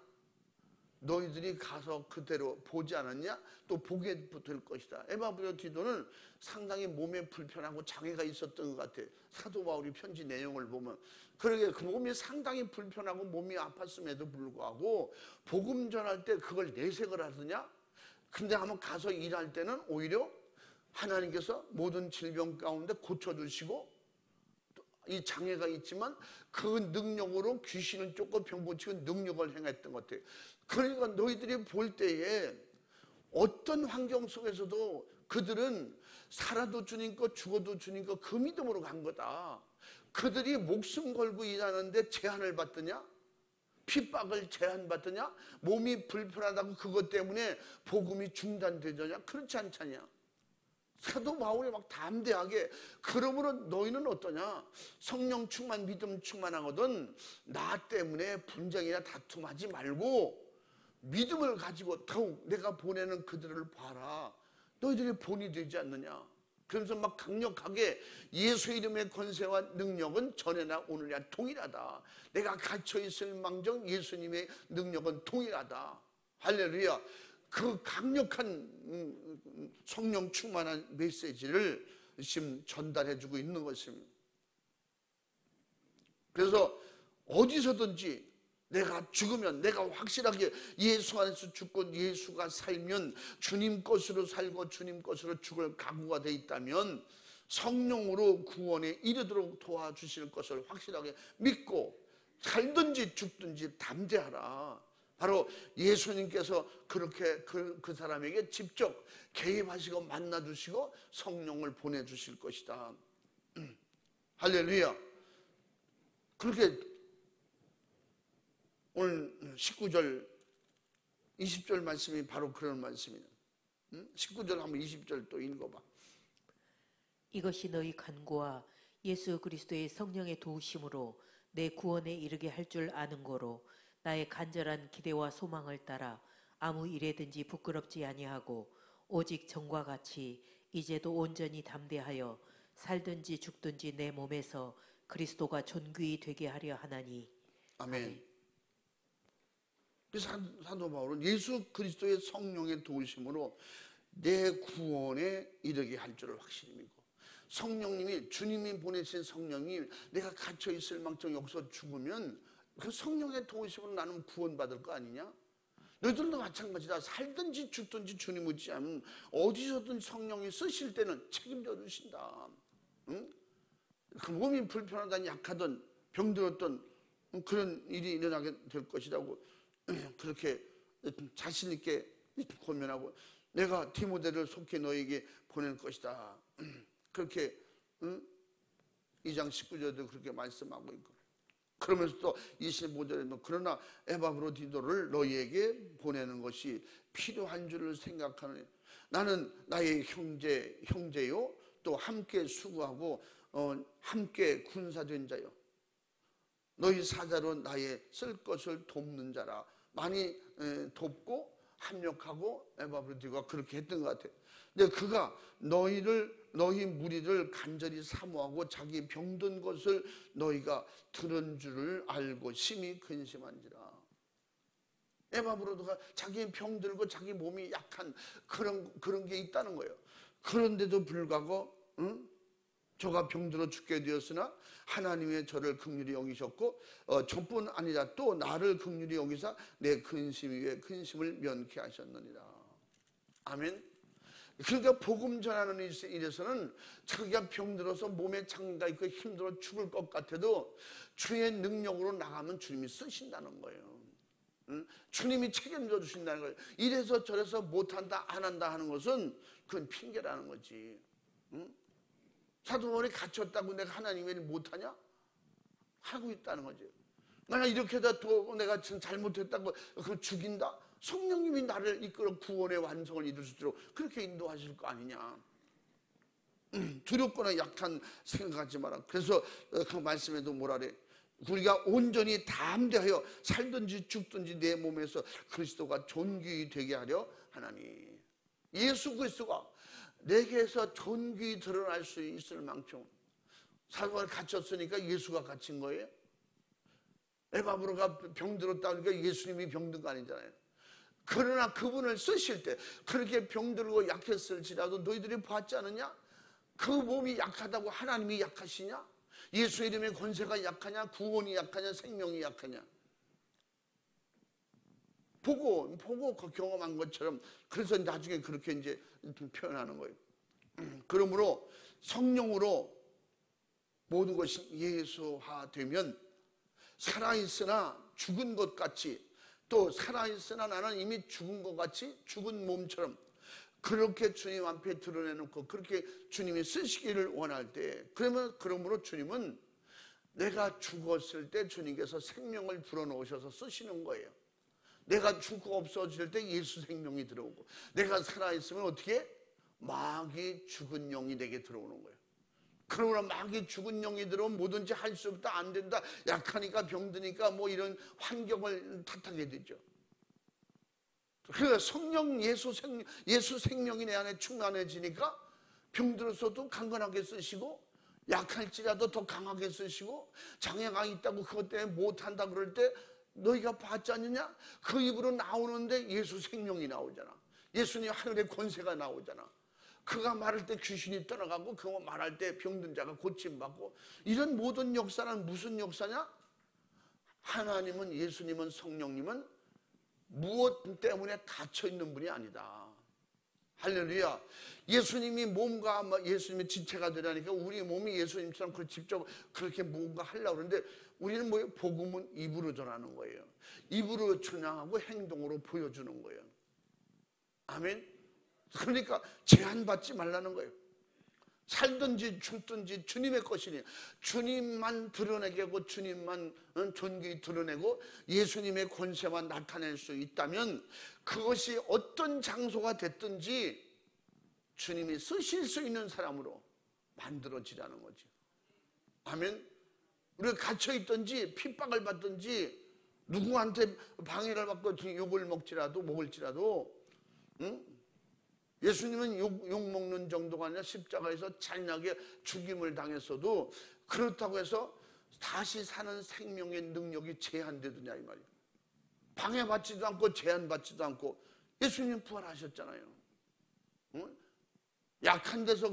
[SPEAKER 1] 너희들이 가서 그대로 보지 않았냐? 또 보게 될 것이다. 에바브라디도는 상당히 몸에 불편하고 장애가 있었던 것 같아. 사도 바울이 편지 내용을 보면 그러게 그 몸이 상당히 불편하고 몸이 아팠음에도 불구하고 복음 전할 때 그걸 내색을 하더냐? 근데 한번 가서 일할 때는 오히려 하나님께서 모든 질병 가운데 고쳐주시고 이 장애가 있지만 그 능력으로 귀신을 쫓고 병 고치고 능력을 행했던 것 같아요. 그러니까 너희들이 볼 때에 어떤 환경 속에서도 그들은 살아도 주님 것 죽어도 주님 것 그 믿음으로 간 거다. 그들이 목숨 걸고 일하는데 제한을 받더냐? 핍박을 제한받더냐? 몸이 불편하다고 그것 때문에 복음이 중단되더냐? 그렇지 않잖냐? 사도 바울이 막 담대하게 그러므로 너희는 어떠냐? 성령 충만 믿음 충만하거든 나 때문에 분쟁이나 다툼하지 말고 믿음을 가지고 더욱 내가 보내는 그들을 봐라. 너희들이 본이 되지 않느냐? 그러면서 막 강력하게 예수 이름의 권세와 능력은 전에나 오늘이나 동일하다. 내가 갇혀있을 망정 예수님의 능력은 동일하다. 할렐루야. 그 강력한 성령 충만한 메시지를 지금 전달해주고 있는 것입니다. 그래서 어디서든지 내가 죽으면 내가 확실하게 예수 안에서 죽고 예수가 살면 주님 것으로 살고 주님 것으로 죽을 각오가 돼 있다면 성령으로 구원에 이르도록 도와주실 것을 확실하게 믿고 살든지 죽든지 담대하라. 바로 예수님께서 그렇게 그 사람에게 직접 개입하시고 만나주시고 성령을 보내주실 것이다. 할렐루야. 그렇게 오늘 19절 20절 말씀이 바로 그런 말씀이에요. 19절 한번 20절 또 읽어봐.
[SPEAKER 2] 이것이 너희 간구와 예수 그리스도의 성령의 도우심으로 내 구원에 이르게 할 줄 아는 거로 나의 간절한 기대와 소망을 따라 아무 일에든지 부끄럽지 아니하고 오직 전과 같이 이제도 온전히 담대하여 살든지 죽든지 내 몸에서 그리스도가 존귀히 되게 하려 하나니.
[SPEAKER 1] 아멘. 사도 바울은 예수 그리스도의 성령의 도우심으로 내 구원에 이르게 할 줄을 확실히 믿고 성령님이 주님이 보내신 성령이 내가 갇혀있을 망정 여기서 죽으면 그 성령의 도우심으로 나는 구원받을 거 아니냐? 너희들도 마찬가지다. 살든지 죽든지 주님 의지 않으면 어디서든 성령이 쓰실 때는 책임져 주신다. 응? 그 몸이 불편하든 약하든 병들었던 그런 일이 일어나게 될 것이라고 그렇게 자신 있게 고면하고 내가 디모데를 속히 너에게 보낼 것이다. 그렇게 2장 19절도 그렇게 말씀하고 있고 그러면서 또 25절에는 그러나 에바브로디도를 너희에게 보내는 것이 필요한 줄을 생각하는 나는 나의 형제요 또 함께 수고하고 함께 군사된 자요 너희 사자로 나의 쓸 것을 돕는 자라. 많이 돕고 합력하고 에바브로디가 그렇게 했던 것 같아요. 근데 그가 너희 무리를 간절히 사모하고 자기 병든 것을 너희가 들은 줄을 알고 심히 근심한지라. 에바브로드가 자기 병들고 자기 몸이 약한 그런 게 있다는 거예요. 그런데도 불구하고 저가 병들어 죽게 되었으나 하나님의 저를 긍휼히 여기셨고 저뿐 아니라 또 나를 긍휼히 여기사 내 근심 위에 근심을 면케 하셨느니라. 아멘. 그러니까 복음 전하는 일에서는 자기가 병들어서 몸에 장애가 있고 힘들어 죽을 것 같아도 주의 능력으로 나가면 주님이 쓰신다는 거예요. 주님이 책임져 주신다는 거예요. 이래서 저래서 못한다 안 한다 하는 것은 그건 핑계라는 거지. 사도 바울이 갇혔다고 내가 하나님 왜 못하냐? 하고 있다는 거지. 만약 이렇게 해다 또 내가 잘못했다고 그걸 죽인다? 성령님이 나를 이끌어 구원의 완성을 이룰 수 있도록 그렇게 인도하실 거 아니냐. 두렵거나 약한 생각하지 마라. 그래서 그 말씀에도 뭐라 그래? 우리가 온전히 담대하여 살든지 죽든지 내 몸에서 그리스도가 존귀히 되게 하려 하나니. 예수 그리스도가 내게서 존귀히 드러날 수 있을 만큼 사도가 갇혔으니까 예수가 갇힌 거예요. 에바브로가 병들었다 그러니까 예수님이 병든 거 아니잖아요. 그러나 그분을 쓰실 때 그렇게 병들고 약했을지라도 너희들이 봤지 않느냐? 그 몸이 약하다고 하나님이 약하시냐? 예수 이름의 권세가 약하냐? 구원이 약하냐? 생명이 약하냐? 보고 경험한 것처럼 그래서 나중에 그렇게 이제 표현하는 거예요. 그러므로 성령으로 모든 것이 예수화되면 살아있으나 죽은 것 같이 또 살아있으나 나는 이미 죽은 것 같이 죽은 몸처럼 그렇게 주님 앞에 드러내놓고 그렇게 주님이 쓰시기를 원할 때 그러므로 주님은 내가 죽었을 때 주님께서 생명을 불어넣으셔서 쓰시는 거예요. 내가 죽고 없어질 때 예수 생명이 들어오고 내가 살아있으면 어떻게? 마귀 죽은 영이 내게 들어오는 거예요. 그러나 마귀 죽은 영이 들어오면 뭐든지 할 수 없다 안 된다 약하니까 병드니까 뭐 이런 환경을 탓하게 되죠. 그래서 성령 예수 생명이 내 안에 충만해지니까 병들어서도 강건하게 쓰시고 약할지라도 더 강하게 쓰시고 장애가 있다고 그것 때문에 못한다 그럴 때 너희가 봤지 않느냐? 그 입으로 나오는데 예수 생명이 나오잖아. 예수님 하늘의 권세가 나오잖아. 그가 말할 때 귀신이 떠나가고 그가 말할 때 병든 자가 고침받고 이런 모든 역사는 무슨 역사냐? 하나님은 예수님은 성령님은 무엇 때문에 갇혀있는 분이 아니다. 할렐루야. 예수님이 몸과 예수님의 지체가 되라니까 우리 몸이 예수님처럼 그걸 직접 그렇게 뭔가 하려고 그러는데 우리는 뭐예요? 복음은 입으로 전하는 거예요. 입으로 전하고 행동으로 보여주는 거예요. 아멘. 그러니까 제한받지 말라는 거예요. 살든지 죽든지 주님의 것이니 주님만 드러내게 하고 주님만 존귀히 드러내고 예수님의 권세만 나타낼 수 있다면 그것이 어떤 장소가 됐든지 주님이 쓰실 수 있는 사람으로 만들어지라는 거죠. 아멘. 우리가 갇혀있든지 핍박을 받든지 누구한테 방해를 받고 욕을 먹을지라도 예수님은 욕 먹는 정도가 아니라 십자가에서 잔인하게 죽임을 당했어도 그렇다고 해서 다시 사는 생명의 능력이 제한되더냐 이 말이에요. 방해받지도 않고 제한받지도 않고 예수님 부활하셨잖아요. 응? 약한 데서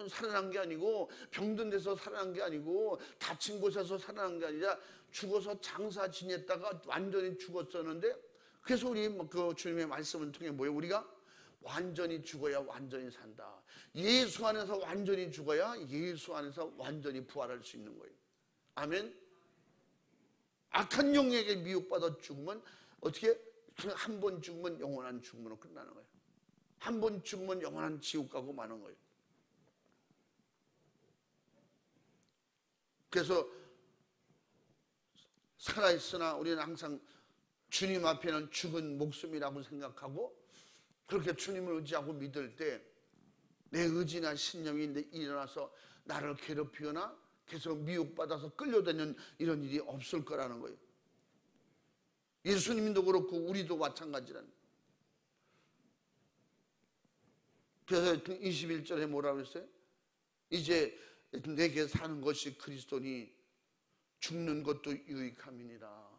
[SPEAKER 1] 살아난 게 아니고 병든 데서 살아난 게 아니고 다친 곳에서 살아난 게 아니라 죽어서 장사 지냈다가 완전히 죽었었는데 그래서 우리 그 주님의 말씀을 통해 뭐예요? 우리가 완전히 죽어야 완전히 산다. 예수 안에서 완전히 죽어야 예수 안에서 완전히 부활할 수 있는 거예요. 아멘. 악한 영에게 미혹받아 죽으면 어떻게? 한 번 죽으면 영원한 죽음으로 끝나는 거예요. 한 번 죽으면 영원한 지옥 가고 마는 거예요. 그래서 살아있으나 우리는 항상 주님 앞에는 죽은 목숨이라고 생각하고 그렇게 주님을 의지하고 믿을 때 내 의지나 신념이 일어나서 나를 괴롭히거나 계속 미혹받아서 끌려다니는 이런 일이 없을 거라는 거예요. 예수님도 그렇고 우리도 마찬가지라는 거예요. 그래서 21절에 뭐라고 했어요? 이제 내게 사는 것이 그리스도니 죽는 것도 유익함이니라.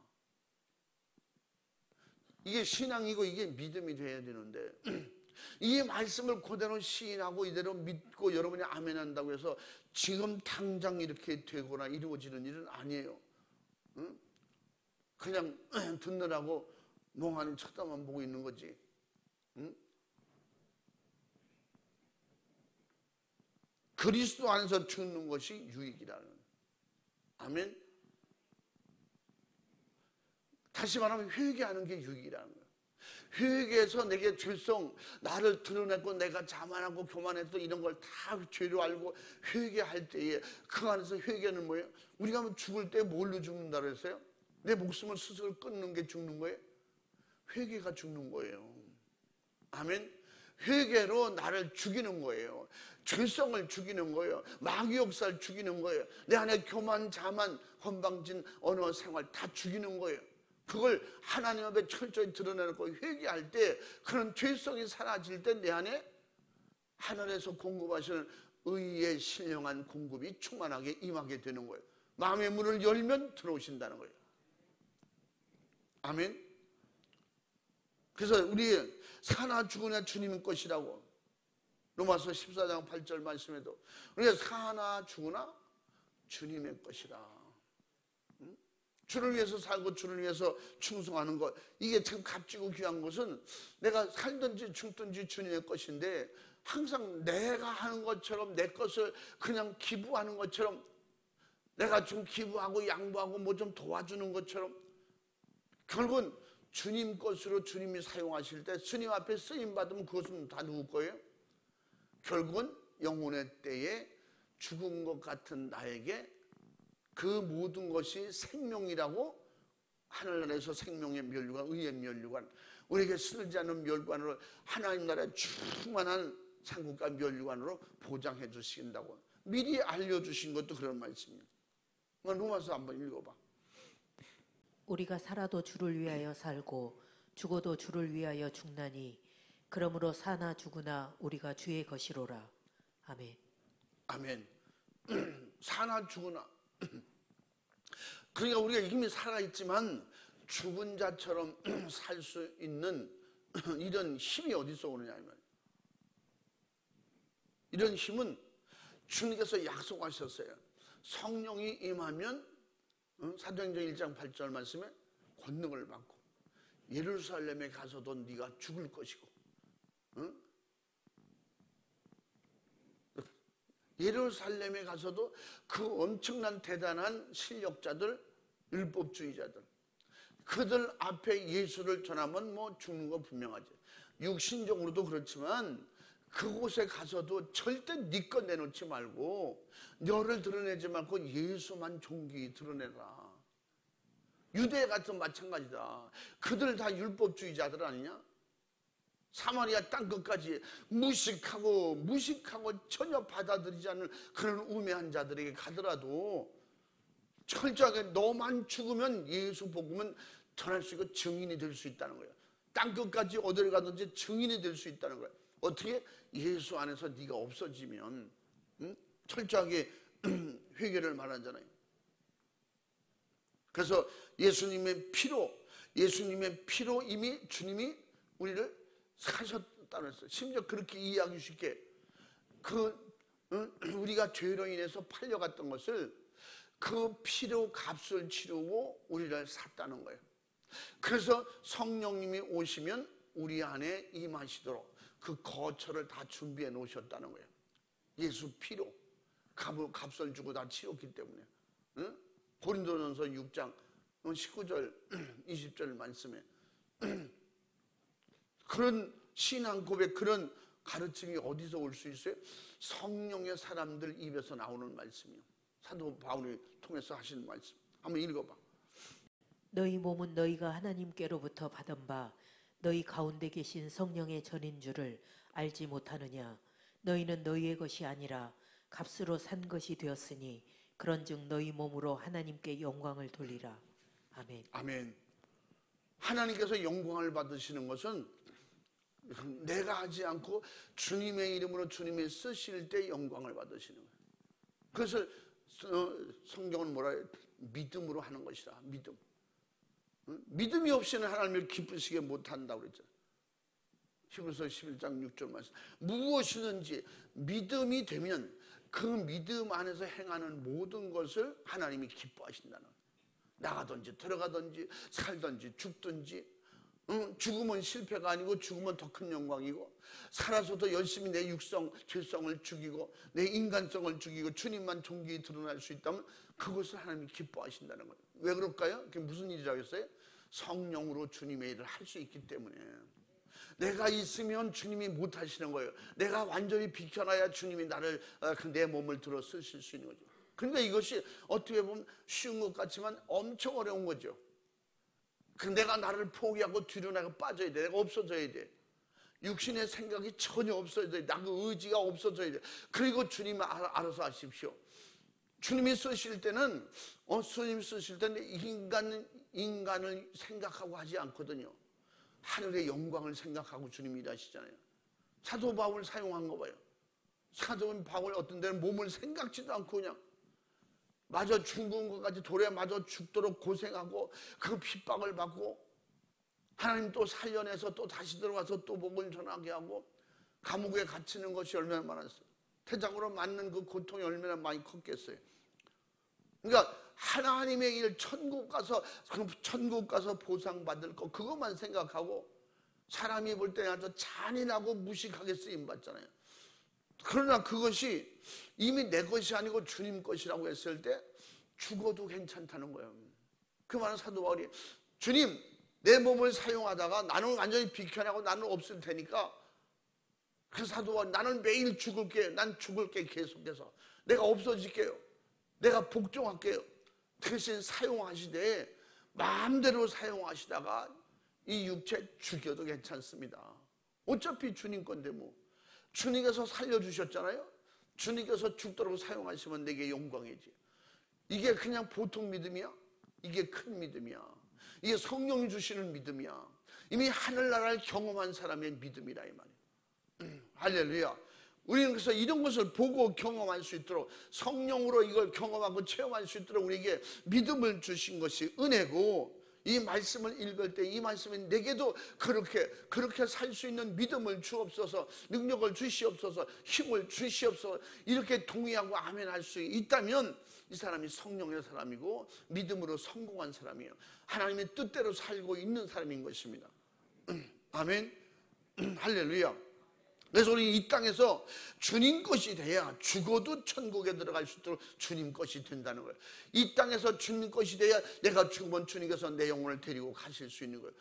[SPEAKER 1] 이게 신앙이고 이게 믿음이 돼야 되는데 이 말씀을 그대로 시인하고 이대로 믿고 여러분이 아멘한다고 해서 지금 당장 이렇게 되거나 이루어지는 일은 아니에요. 응? 그냥 듣느라고 멍하니 쳐다만 보고 있는 거지. 응? 그리스도 안에서 죽는 것이 유익이라는 거예요. 아멘. 다시 말하면 회개하는 게 유익이라는 거예요. 회개해서 내게 죄성, 나를 드러냈고 내가 자만하고 교만했던 이런 걸 다 죄로 알고 회개할 때에 그 안에서 회개는 뭐예요? 우리가 죽을 때 뭘로 죽는다 그랬어요? 내 목숨을 스스로 끊는 게 죽는 거예요? 회개가 죽는 거예요. 아멘. 회개로 나를 죽이는 거예요. 죄성을 죽이는 거예요. 마귀 역사를 죽이는 거예요. 내 안에 교만, 자만, 건방진 언어 생활 다 죽이는 거예요. 그걸 하나님 앞에 철저히 드러내놓고 회개할 때 그런 죄성이 사라질 때 내 안에 하늘에서 공급하시는 의의 신령한 공급이 충만하게 임하게 되는 거예요. 마음의 문을 열면 들어오신다는 거예요. 아멘. 그래서 우리 사나 죽으나 주님의 것이라고 로마서 14장 8절 말씀에도 우리가 사나 죽으나 주님의 것이라. 주를 위해서 살고 주를 위해서 충성하는 것, 이게 참 값지고 귀한 것은 내가 살든지 죽든지 주님의 것인데 항상 내가 하는 것처럼 내 것을 그냥 기부하는 것처럼 내가 좀 기부하고 양보하고 뭐 좀 도와주는 것처럼 결국은 주님 것으로 주님이 사용하실 때 주님 앞에 쓰임받으면 그것은 다 누구 거예요? 결국은 영혼의 때에 죽은 것 같은 나에게 그 모든 것이 생명이라고 하늘나라에서 생명의 멸류관, 의의 멸류관, 우리에게 쓰지 않는 멸관으로 하나님 나라의 충만한 창국과 멸류관으로 보장해 주신다고 미리 알려주신 것도 그런 말씀입니다. 로마서 한번 읽어봐.
[SPEAKER 2] 우리가 살아도 주를 위하여 살고 죽어도 주를 위하여 죽나니 그러므로 사나 죽으나 우리가 주의 것이로라. 아멘.
[SPEAKER 1] 아멘. 사나 죽으나 그러니까 우리가 이미 살아있지만 죽은 자처럼 살 수 있는 이런 힘이 어디서 오느냐 이 말이에요. 이런 힘은 주님께서 약속하셨어요. 성령이 임하면 사도행전 1장 8절 말씀에 권능을 받고 예루살렘에 가서도 네가 죽을 것이고 예루살렘에 가서도 그 엄청난 대단한 실력자들, 율법주의자들 그들 앞에 예수를 전하면 뭐 죽는 거 분명하지. 육신적으로도 그렇지만 그곳에 가서도 절대 네 것 내놓지 말고 너를 드러내지 말고 예수만 존귀히 드러내라. 유대 같은 마찬가지다. 그들 다 율법주의자들 아니냐? 사마리아 땅끝까지 무식하고 전혀 받아들이지 않는 그런 우매한 자들에게 가더라도 철저하게 너만 죽으면 예수 복음은 전할 수 있고 증인이 될 수 있다는 거예요. 땅끝까지 어디를 가든지 증인이 될 수 있다는 거예요. 어떻게? 예수 안에서 네가 없어지면 철저하게 회개를 말하잖아요. 그래서 예수님의 피로 이미 주님이 우리를 사셨다는 했어요. 심지어 그렇게 이해하기 쉽게 우리가 죄로 인해서 팔려갔던 것을 그 피로 값을 치르고 우리를 샀다는 거예요. 그래서 성령님이 오시면 우리 안에 임하시도록 그 거처를 다 준비해 놓으셨다는 거예요. 예수 피로 값을 주고 다 치렀기 때문에. 고린도전서 6장 19절 20절 말씀에 그런 신앙 고백, 그런 가르침이 어디서 올 수 있어요? 성령의 사람들 입에서 나오는 말씀이요. 사도 바울이 통해서 하시는 말씀. 한번 읽어봐.
[SPEAKER 2] 너희 몸은 너희가 하나님께로부터 받은 바 너희 가운데 계신 성령의 전인 줄을 알지 못하느냐. 너희는 너희의 것이 아니라 값으로 산 것이 되었으니 그런즉 너희 몸으로 하나님께 영광을 돌리라. 아멘.
[SPEAKER 1] 아멘. 하나님께서 영광을 받으시는 것은 내가 하지 않고 주님의 이름으로 주님이 쓰실 때 영광을 받으시는 거예요. 그것을 성경은 뭐라 해요? 믿음으로 하는 것이다. 믿음. 믿음이 없이는 하나님을 기쁘시게 못한다고 그랬잖아요. 히브리서 11장 6절 말씀. 무엇이든지 믿음이 되면 그 믿음 안에서 행하는 모든 것을 하나님이 기뻐하신다는 거예요. 나가든지 들어가든지 살든지 죽든지 죽으면 실패가 아니고 죽으면 더 큰 영광이고, 살아서도 열심히 내 육성, 죄성을 죽이고 내 인간성을 죽이고 주님만 존귀히 드러날 수 있다면 그것을 하나님이 기뻐하신다는 거예요. 왜 그럴까요? 그게 무슨 일이라고 했어요? 성령으로 주님의 일을 할 수 있기 때문에. 내가 있으면 주님이 못 하시는 거예요. 내가 완전히 비켜놔야 주님이 나를, 내 몸을 들어 쓰실 수 있는 거죠. 그러니까 이것이 어떻게 보면 쉬운 것 같지만 엄청 어려운 거죠. 내가 나를 포기하고 뒤로 내가 빠져야 돼. 내가 없어져야 돼. 육신의 생각이 전혀 없어져야 돼. 나 그 의지가 없어져야 돼. 그리고 주님이 알아서 하십시오. 주님이 쓰실 때는 주님 쓰실 때는 인간을 생각하고 하지 않거든요. 하늘의 영광을 생각하고 주님이 일하시잖아요. 사도 바울 사용한 거 봐요. 사도 바울 어떤 데는 몸을 생각지도 않고 그냥 마저 죽은 것까지 돌에 맞아 죽도록 고생하고 그 핍박을 받고 하나님 또 살려내서 또 다시 들어가서 또 복음을 전하게 하고 감옥에 갇히는 것이 얼마나 많았어요. 태장으로 맞는 그 고통이 얼마나 많이 컸겠어요. 그러니까 하나님의 일, 천국 가서 보상받을 거 그것만 생각하고 사람이 볼 때는 아주 잔인하고 무식하게 쓰임받잖아요. 그러나 그것이 이미 내 것이 아니고 주님 것이라고 했을 때 죽어도 괜찮다는 거예요. 그 말은 사도 바울이 주님 내 몸을 사용하다가 나는 완전히 비켜나고 나는 없을 테니까 그 사도 바울 나는 매일 죽을게. 난 죽을게. 계속해서 내가 없어질게요. 내가 복종할게요. 대신 사용하시되 마음대로 사용하시다가 이 육체 죽여도 괜찮습니다. 어차피 주님 건데 뭐. 주님께서 살려주셨잖아요. 주님께서 죽도록 사용하시면 내게 영광이지. 이게 그냥 보통 믿음이야? 이게 큰 믿음이야. 이게 성령이 주시는 믿음이야. 이미 하늘나라를 경험한 사람의 믿음이라 이 말이야. 할렐루야. 우리는 그래서 이런 것을 보고 경험할 수 있도록 성령으로 이걸 경험하고 체험할 수 있도록 우리에게 믿음을 주신 것이 은혜고, 이 말씀을 읽을 때 이 말씀이 내게도 그렇게 살 수 있는 믿음을 주옵소서, 능력을 주시옵소서, 힘을 주시옵소서, 이렇게 동의하고 아멘 할 수 있다면 이 사람이 성령의 사람이고 믿음으로 성공한 사람이에요. 하나님의 뜻대로 살고 있는 사람인 것입니다. 아멘. 할렐루야. 그래서 우리 이 땅에서 주님 것이 돼야 죽어도 천국에 들어갈 수 있도록 주님 것이 된다는 거예요. 이 땅에서 주님 것이 돼야 내가 죽으면 주님께서 내 영혼을 데리고 가실 수 있는 거예요.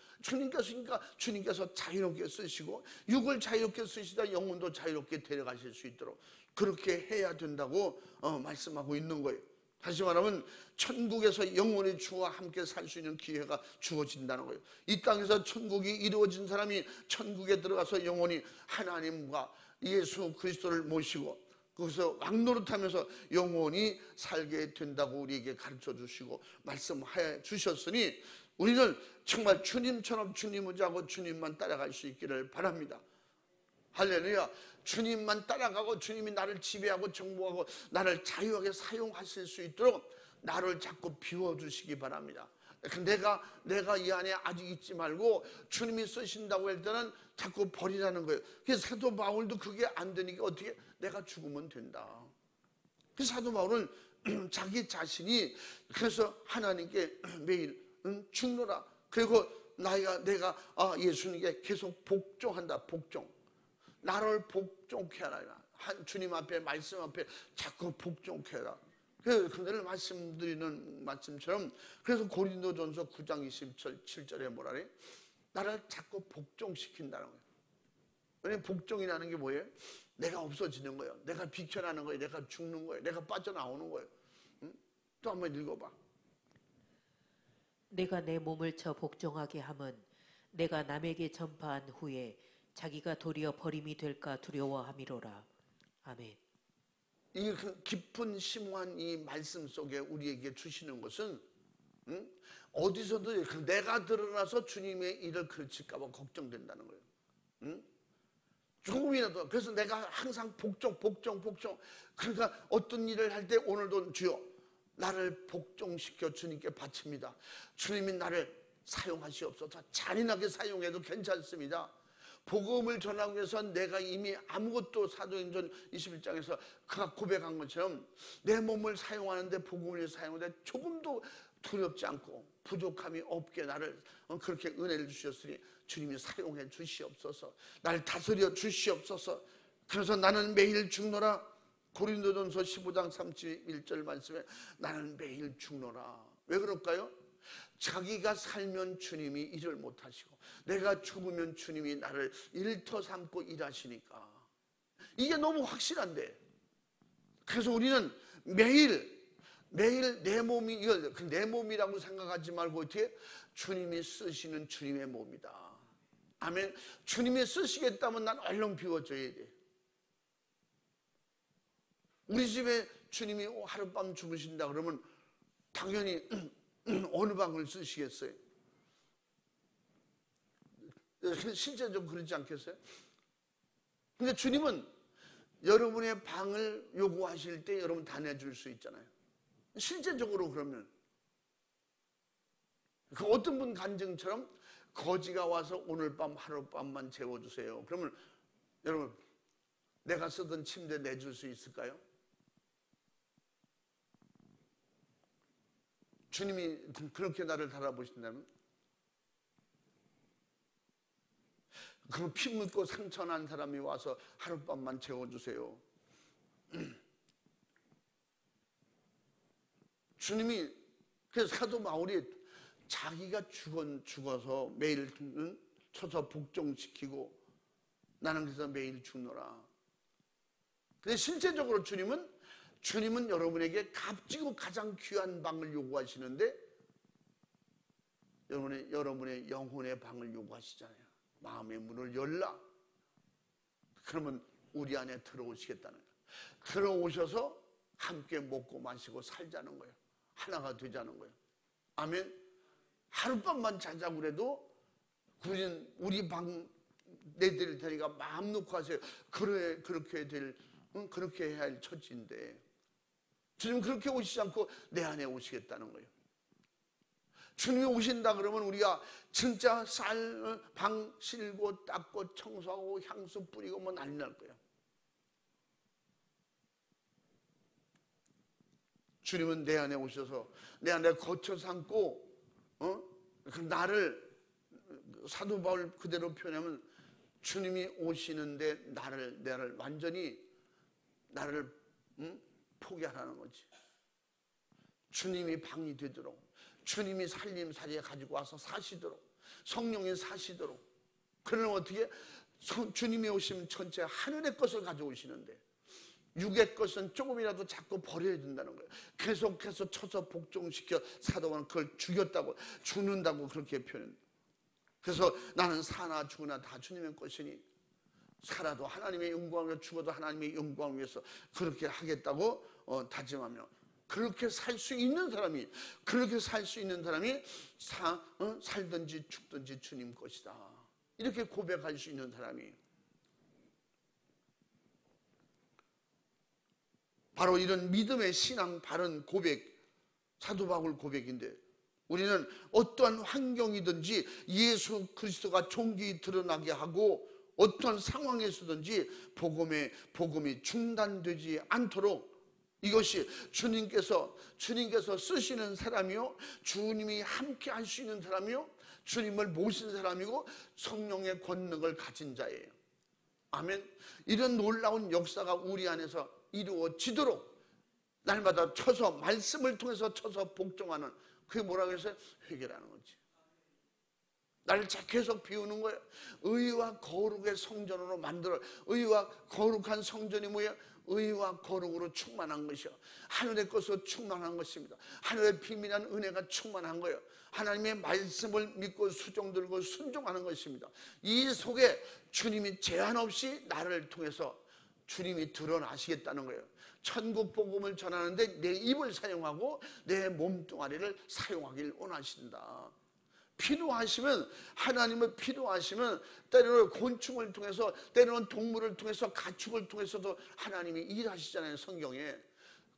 [SPEAKER 1] 주님께서 자유롭게 쓰시고 육을 자유롭게 쓰시다 영혼도 자유롭게 데려가실 수 있도록 그렇게 해야 된다고 말씀하고 있는 거예요. 다시 말하면 천국에서 영원히 주와 함께 살 수 있는 기회가 주어진다는 거예요. 이 땅에서 천국이 이루어진 사람이 천국에 들어가서 영원히 하나님과 예수 그리스도를 모시고 거기서 왕노릇하면서 영원히 살게 된다고 우리에게 가르쳐 주시고 말씀해 주셨으니 우리는 정말 주님처럼 주님 의지하고 주님만 따라갈 수 있기를 바랍니다. 할렐루야. 주님만 따라가고 주님이 나를 지배하고 정복하고 나를 자유하게 사용하실 수 있도록 나를 자꾸 비워주시기 바랍니다. 내가 이 안에 아직 있지 말고 주님이 쓰신다고 할 때는 자꾸 버리라는 거예요. 그래서 사도 바울도 그게 안 되니까 어떻게 내가 죽으면 된다. 그 사도 바울은 자기 자신이 그래서 하나님께 매일 죽노라. 그리고 내가 예수님께 계속 복종한다. 복종. 나를 복종케 하라. 주님 앞에 말씀 앞에 자꾸 복종케 하라. 그들 말씀드리는 말씀처럼 그래서 고린도전서 9장 27절에 뭐라 그래? 나를 자꾸 복종시킨다는 거예요. 왜냐면 복종이라는 게 뭐예요? 내가 없어지는 거예요. 내가 비켜나는 거예요. 내가 죽는 거예요. 내가 빠져나오는 거예요. 또 한번 읽어봐.
[SPEAKER 2] 내가 내 몸을 쳐 복종하게 함은 내가 남에게 전파한 후에 자기가 도리어 버림이 될까 두려워함이로라. 아멘.
[SPEAKER 1] 이 깊은 심오한 이 말씀 속에 우리에게 주시는 것은 어디서도 내가 드러나서 주님의 일을 그르칠까 봐 걱정된다는 거예요. 조금이라도. 그래서 내가 항상 복종. 그러니까 어떤 일을 할 때 오늘도 주여 나를 복종시켜 주님께 바칩니다. 주님이 나를 사용하시옵소서. 잔인하게 사용해도 괜찮습니다. 복음을 전하기 위해서 내가 이미 아무것도 사도행전 21장에서 그가 고백한 것처럼 내 몸을 사용하는데 복음을 사용하는데 조금도 두렵지 않고 부족함이 없게 나를 그렇게 은혜를 주셨으니 주님이 사용해 주시옵소서. 나를 다스려 주시옵소서. 그래서 나는 매일 죽노라. 고린도전서 15장 31절 말씀에 나는 매일 죽노라. 왜 그럴까요? 자기가 살면 주님이 일을 못하시고 내가 죽으면 주님이 나를 일터 삼고 일하시니까 이게 너무 확실한데, 그래서 우리는 매일 내 몸이 이걸 내 몸이라고 생각하지 말고 어떻게 주님이 쓰시는 주님의 몸이다. 아멘. 주님이 쓰시겠다면 난 얼른 비워줘야 돼. 우리 집에 주님이 하룻밤 주무신다 그러면 당연히 어느 방을 쓰시겠어요? 실제적으로 그렇지 않겠어요? 근데 주님은 여러분의 방을 요구하실 때 여러분 다 내줄 수 있잖아요. 실제적으로 그러면 그 어떤 분 간증처럼 거지가 와서 오늘 밤 하룻밤만 재워주세요. 그러면 여러분 내가 쓰던 침대 내줄 수 있을까요? 주님이 그렇게 나를 달아보신다면, 그 피 묻고 상처난 사람이 와서 하룻밤만 재워주세요. 주님이, 그래서 사도 바울이 자기가 죽어서 매일 쳐서 복종시키고 나는 그래서 매일 죽노라. 근데 실제적으로 주님은 여러분에게 값지고 가장 귀한 방을 요구하시는데 여러분의 영혼의 방을 요구하시잖아요. 마음의 문을 열라. 그러면 우리 안에 들어오시겠다는 거예요. 들어오셔서 함께 먹고 마시고 살자는 거예요. 하나가 되자는 거예요. 아멘. 하룻밤만 자자고 그래도 우리 방 내드릴 테니까 마음 놓고 하세요. 그래, 그렇게 해야 할 처지인데 주님 그렇게 오시지 않고 내 안에 오시겠다는 거예요. 주님이 오신다 그러면 우리가 진짜 방 실고 닦고 청소하고 향수 뿌리고 뭐 난리 날 거예요. 주님은 내 안에 오셔서 내 안에 거쳐 삼고 그 나를, 사도 바울 그대로 표현하면 주님이 오시는데 나를 완전히 나를 포기하라는 거지. 주님이 방이 되도록, 주님이 살림살이에 가지고 와서 사시도록, 성령이 사시도록. 그러면 어떻게? 주님이 오시면 전체 하늘의 것을 가져오시는데 육의 것은 조금이라도 자꾸 버려야 된다는 거예요. 계속해서 쳐서 복종시켜 사도는 그걸 죽는다고 그렇게 표현합니다. 그래서 나는 사나 죽으나 다 주님의 것이니 살아도 하나님의 영광을 위해서, 죽어도 하나님의 영광을 위해서 그렇게 하겠다고 다짐하며 그렇게 살 수 있는 사람이 살든지 죽든지 주님 것이다. 이렇게 고백할 수 있는 사람이 바로 이런 믿음의 신앙 바른 고백, 사도 바울 고백인데, 우리는 어떠한 환경이든지 예수 그리스도가 존귀히 드러나게 하고 어떤 상황에서든지 복음이 중단되지 않도록, 이것이 주님께서 쓰시는 사람이요, 주님이 함께 할 수 있는 사람이요, 주님을 모신 사람이고 성령의 권능을 가진 자예요. 아멘. 이런 놀라운 역사가 우리 안에서 이루어지도록 날마다 쳐서, 말씀을 통해서 쳐서 복종하는, 그게 뭐라고 해서 회개라는 거지. 나를 계속 비우는 거예요. 의와 거룩의 성전으로 만들어. 의와 거룩한 성전이 뭐예요? 의와 거룩으로 충만한 것이요, 하늘의 것으로 충만한 것입니다. 하늘의 비밀한 은혜가 충만한 거예요. 하나님의 말씀을 믿고 수종들고 순종하는 것입니다. 이 속에 주님이 제한 없이 나를 통해서 주님이 드러나시겠다는 거예요. 천국 복음을 전하는데 내 입을 사용하고 내 몸뚱아리를 사용하길 원하신다. 필요하시면, 하나님을 필요하시면 때로는 곤충을 통해서, 때로는 동물을 통해서, 가축을 통해서도 하나님이 일하시잖아요, 성경에.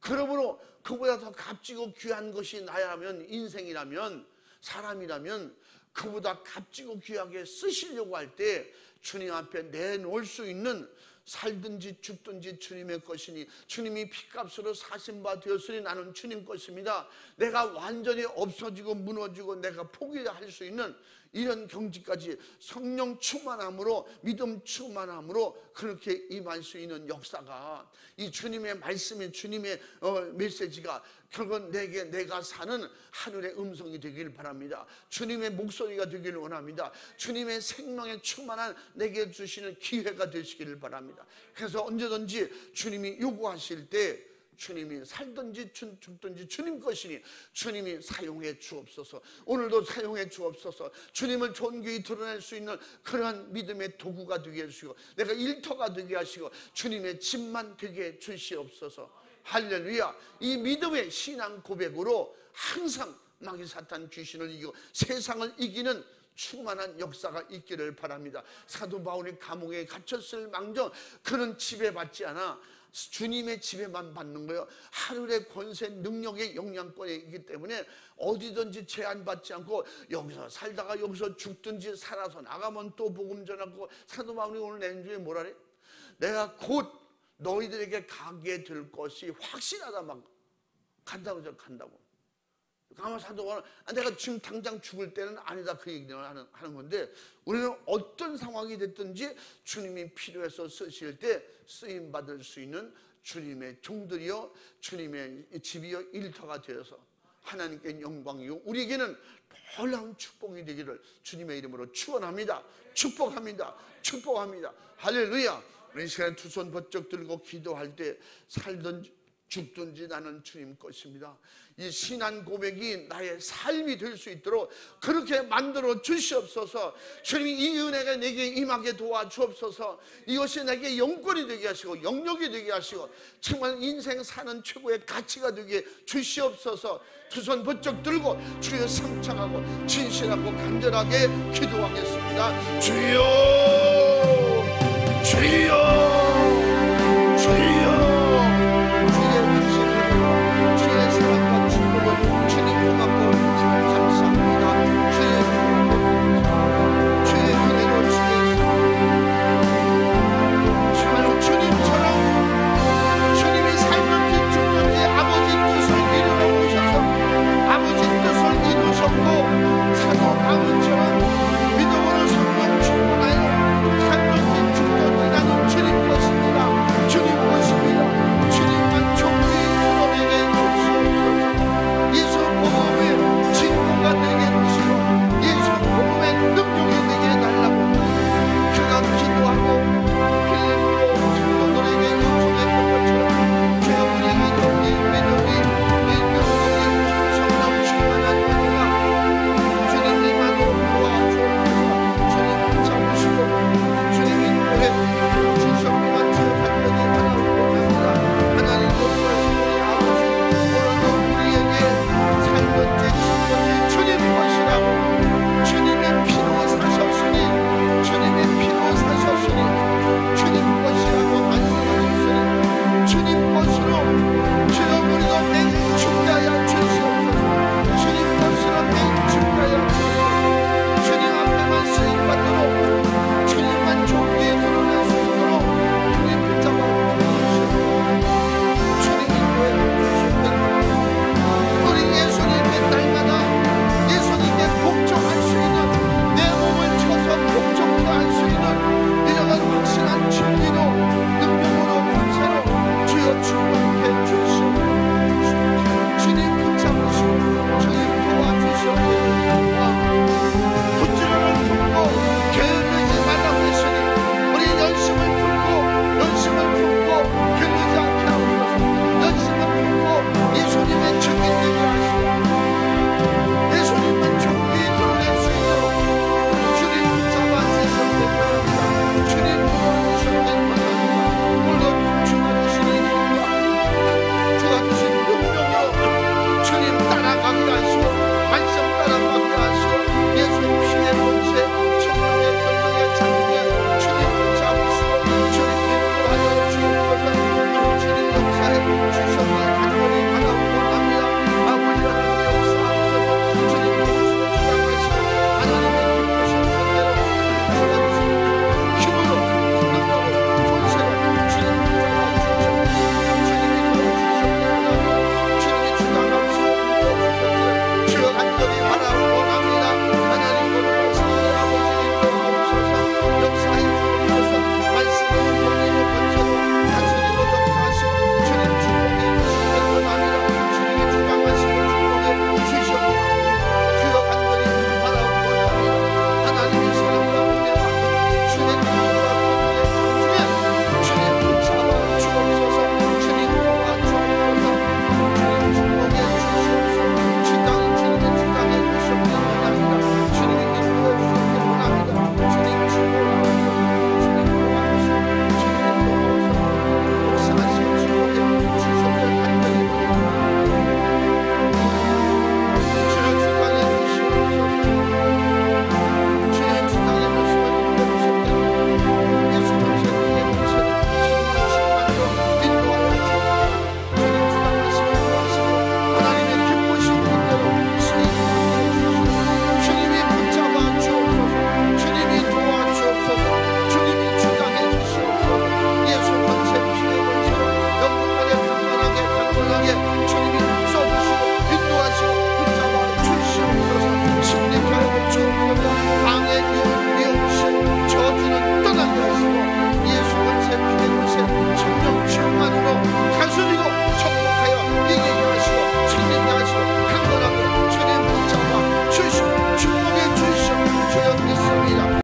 [SPEAKER 1] 그러므로 그보다 더 값지고 귀한 것이 나야면, 인생이라면, 사람이라면 그보다 값지고 귀하게 쓰시려고 할 때 주님 앞에 내놓을 수 있는 살든지 죽든지 주님의 것이니 주님이 피값으로 사신 바 되었으니 나는 주님 것입니다. 내가 완전히 없어지고 무너지고 내가 포기할 수 있는 이런 경지까지 성령 충만함으로, 믿음 충만함으로 그렇게 임할 수 있는 역사가, 이 주님의 말씀이, 주님의 메시지가 결국 내가 사는 하늘의 음성이 되길 바랍니다. 주님의 목소리가 되길 원합니다. 주님의 생명에 충만한 내게 주시는 기회가 되시기를 바랍니다. 그래서 언제든지 주님이 요구하실 때 주님이 살든지 죽든지 주님 것이니 주님이 사용해 주옵소서. 오늘도 사용해 주옵소서. 주님을 존귀히 드러낼 수 있는 그러한 믿음의 도구가 되게 해주시고, 내가 일터가 되게 하시고, 주님의 집만 되게 해 주시옵소서. 할렐루야. 이 믿음의 신앙 고백으로 항상 마귀 사탄 귀신을 이기고 세상을 이기는 충만한 역사가 있기를 바랍니다. 사도 바울이 감옥에 갇혔을 망정 그는 지배받지 않아 주님의 지배만 받는 거예요. 하늘의 권세, 능력의 영향권에 있기 때문에 어디든지 제한받지 않고 여기서 살다가 여기서 죽든지 살아서 나가면 또 복음 전하고, 사도 바울이 오늘 낸 주에 뭐라 그래? 내가 곧 너희들에게 가게 될 것이 확실하다. 막 간다고. 가만 사도 바울은 내가 지금 당장 죽을 때는 아니다, 그 얘기를 하는 건데, 우리는 어떤 상황이 됐든지 주님이 필요해서 쓰실 때 쓰임 받을 수 있는 주님의 종들이요, 주님의 집이요, 일터가 되어서 하나님께 영광이요 우리에게는 놀라운 축복이 되기를 주님의 이름으로 축원합니다. 축복합니다. 할렐루야. 우리 이 시간에 두 손 번쩍 들고 기도할 때 살든지 죽든지 나는 주님 것입니다. 이 신앙 고백이 나의 삶이 될 수 있도록 그렇게 만들어 주시옵소서. 주님이 이 은혜가 내게 임하게 도와주옵소서. 이것이 내게 영권이 되게 하시고 영역이 되게 하시고 정말 인생 사는 최고의 가치가 되게 주시옵소서. 두 손 번쩍 들고 주여 상창하고 진실하고 간절하게 기도하겠습니다. 주여, 주여.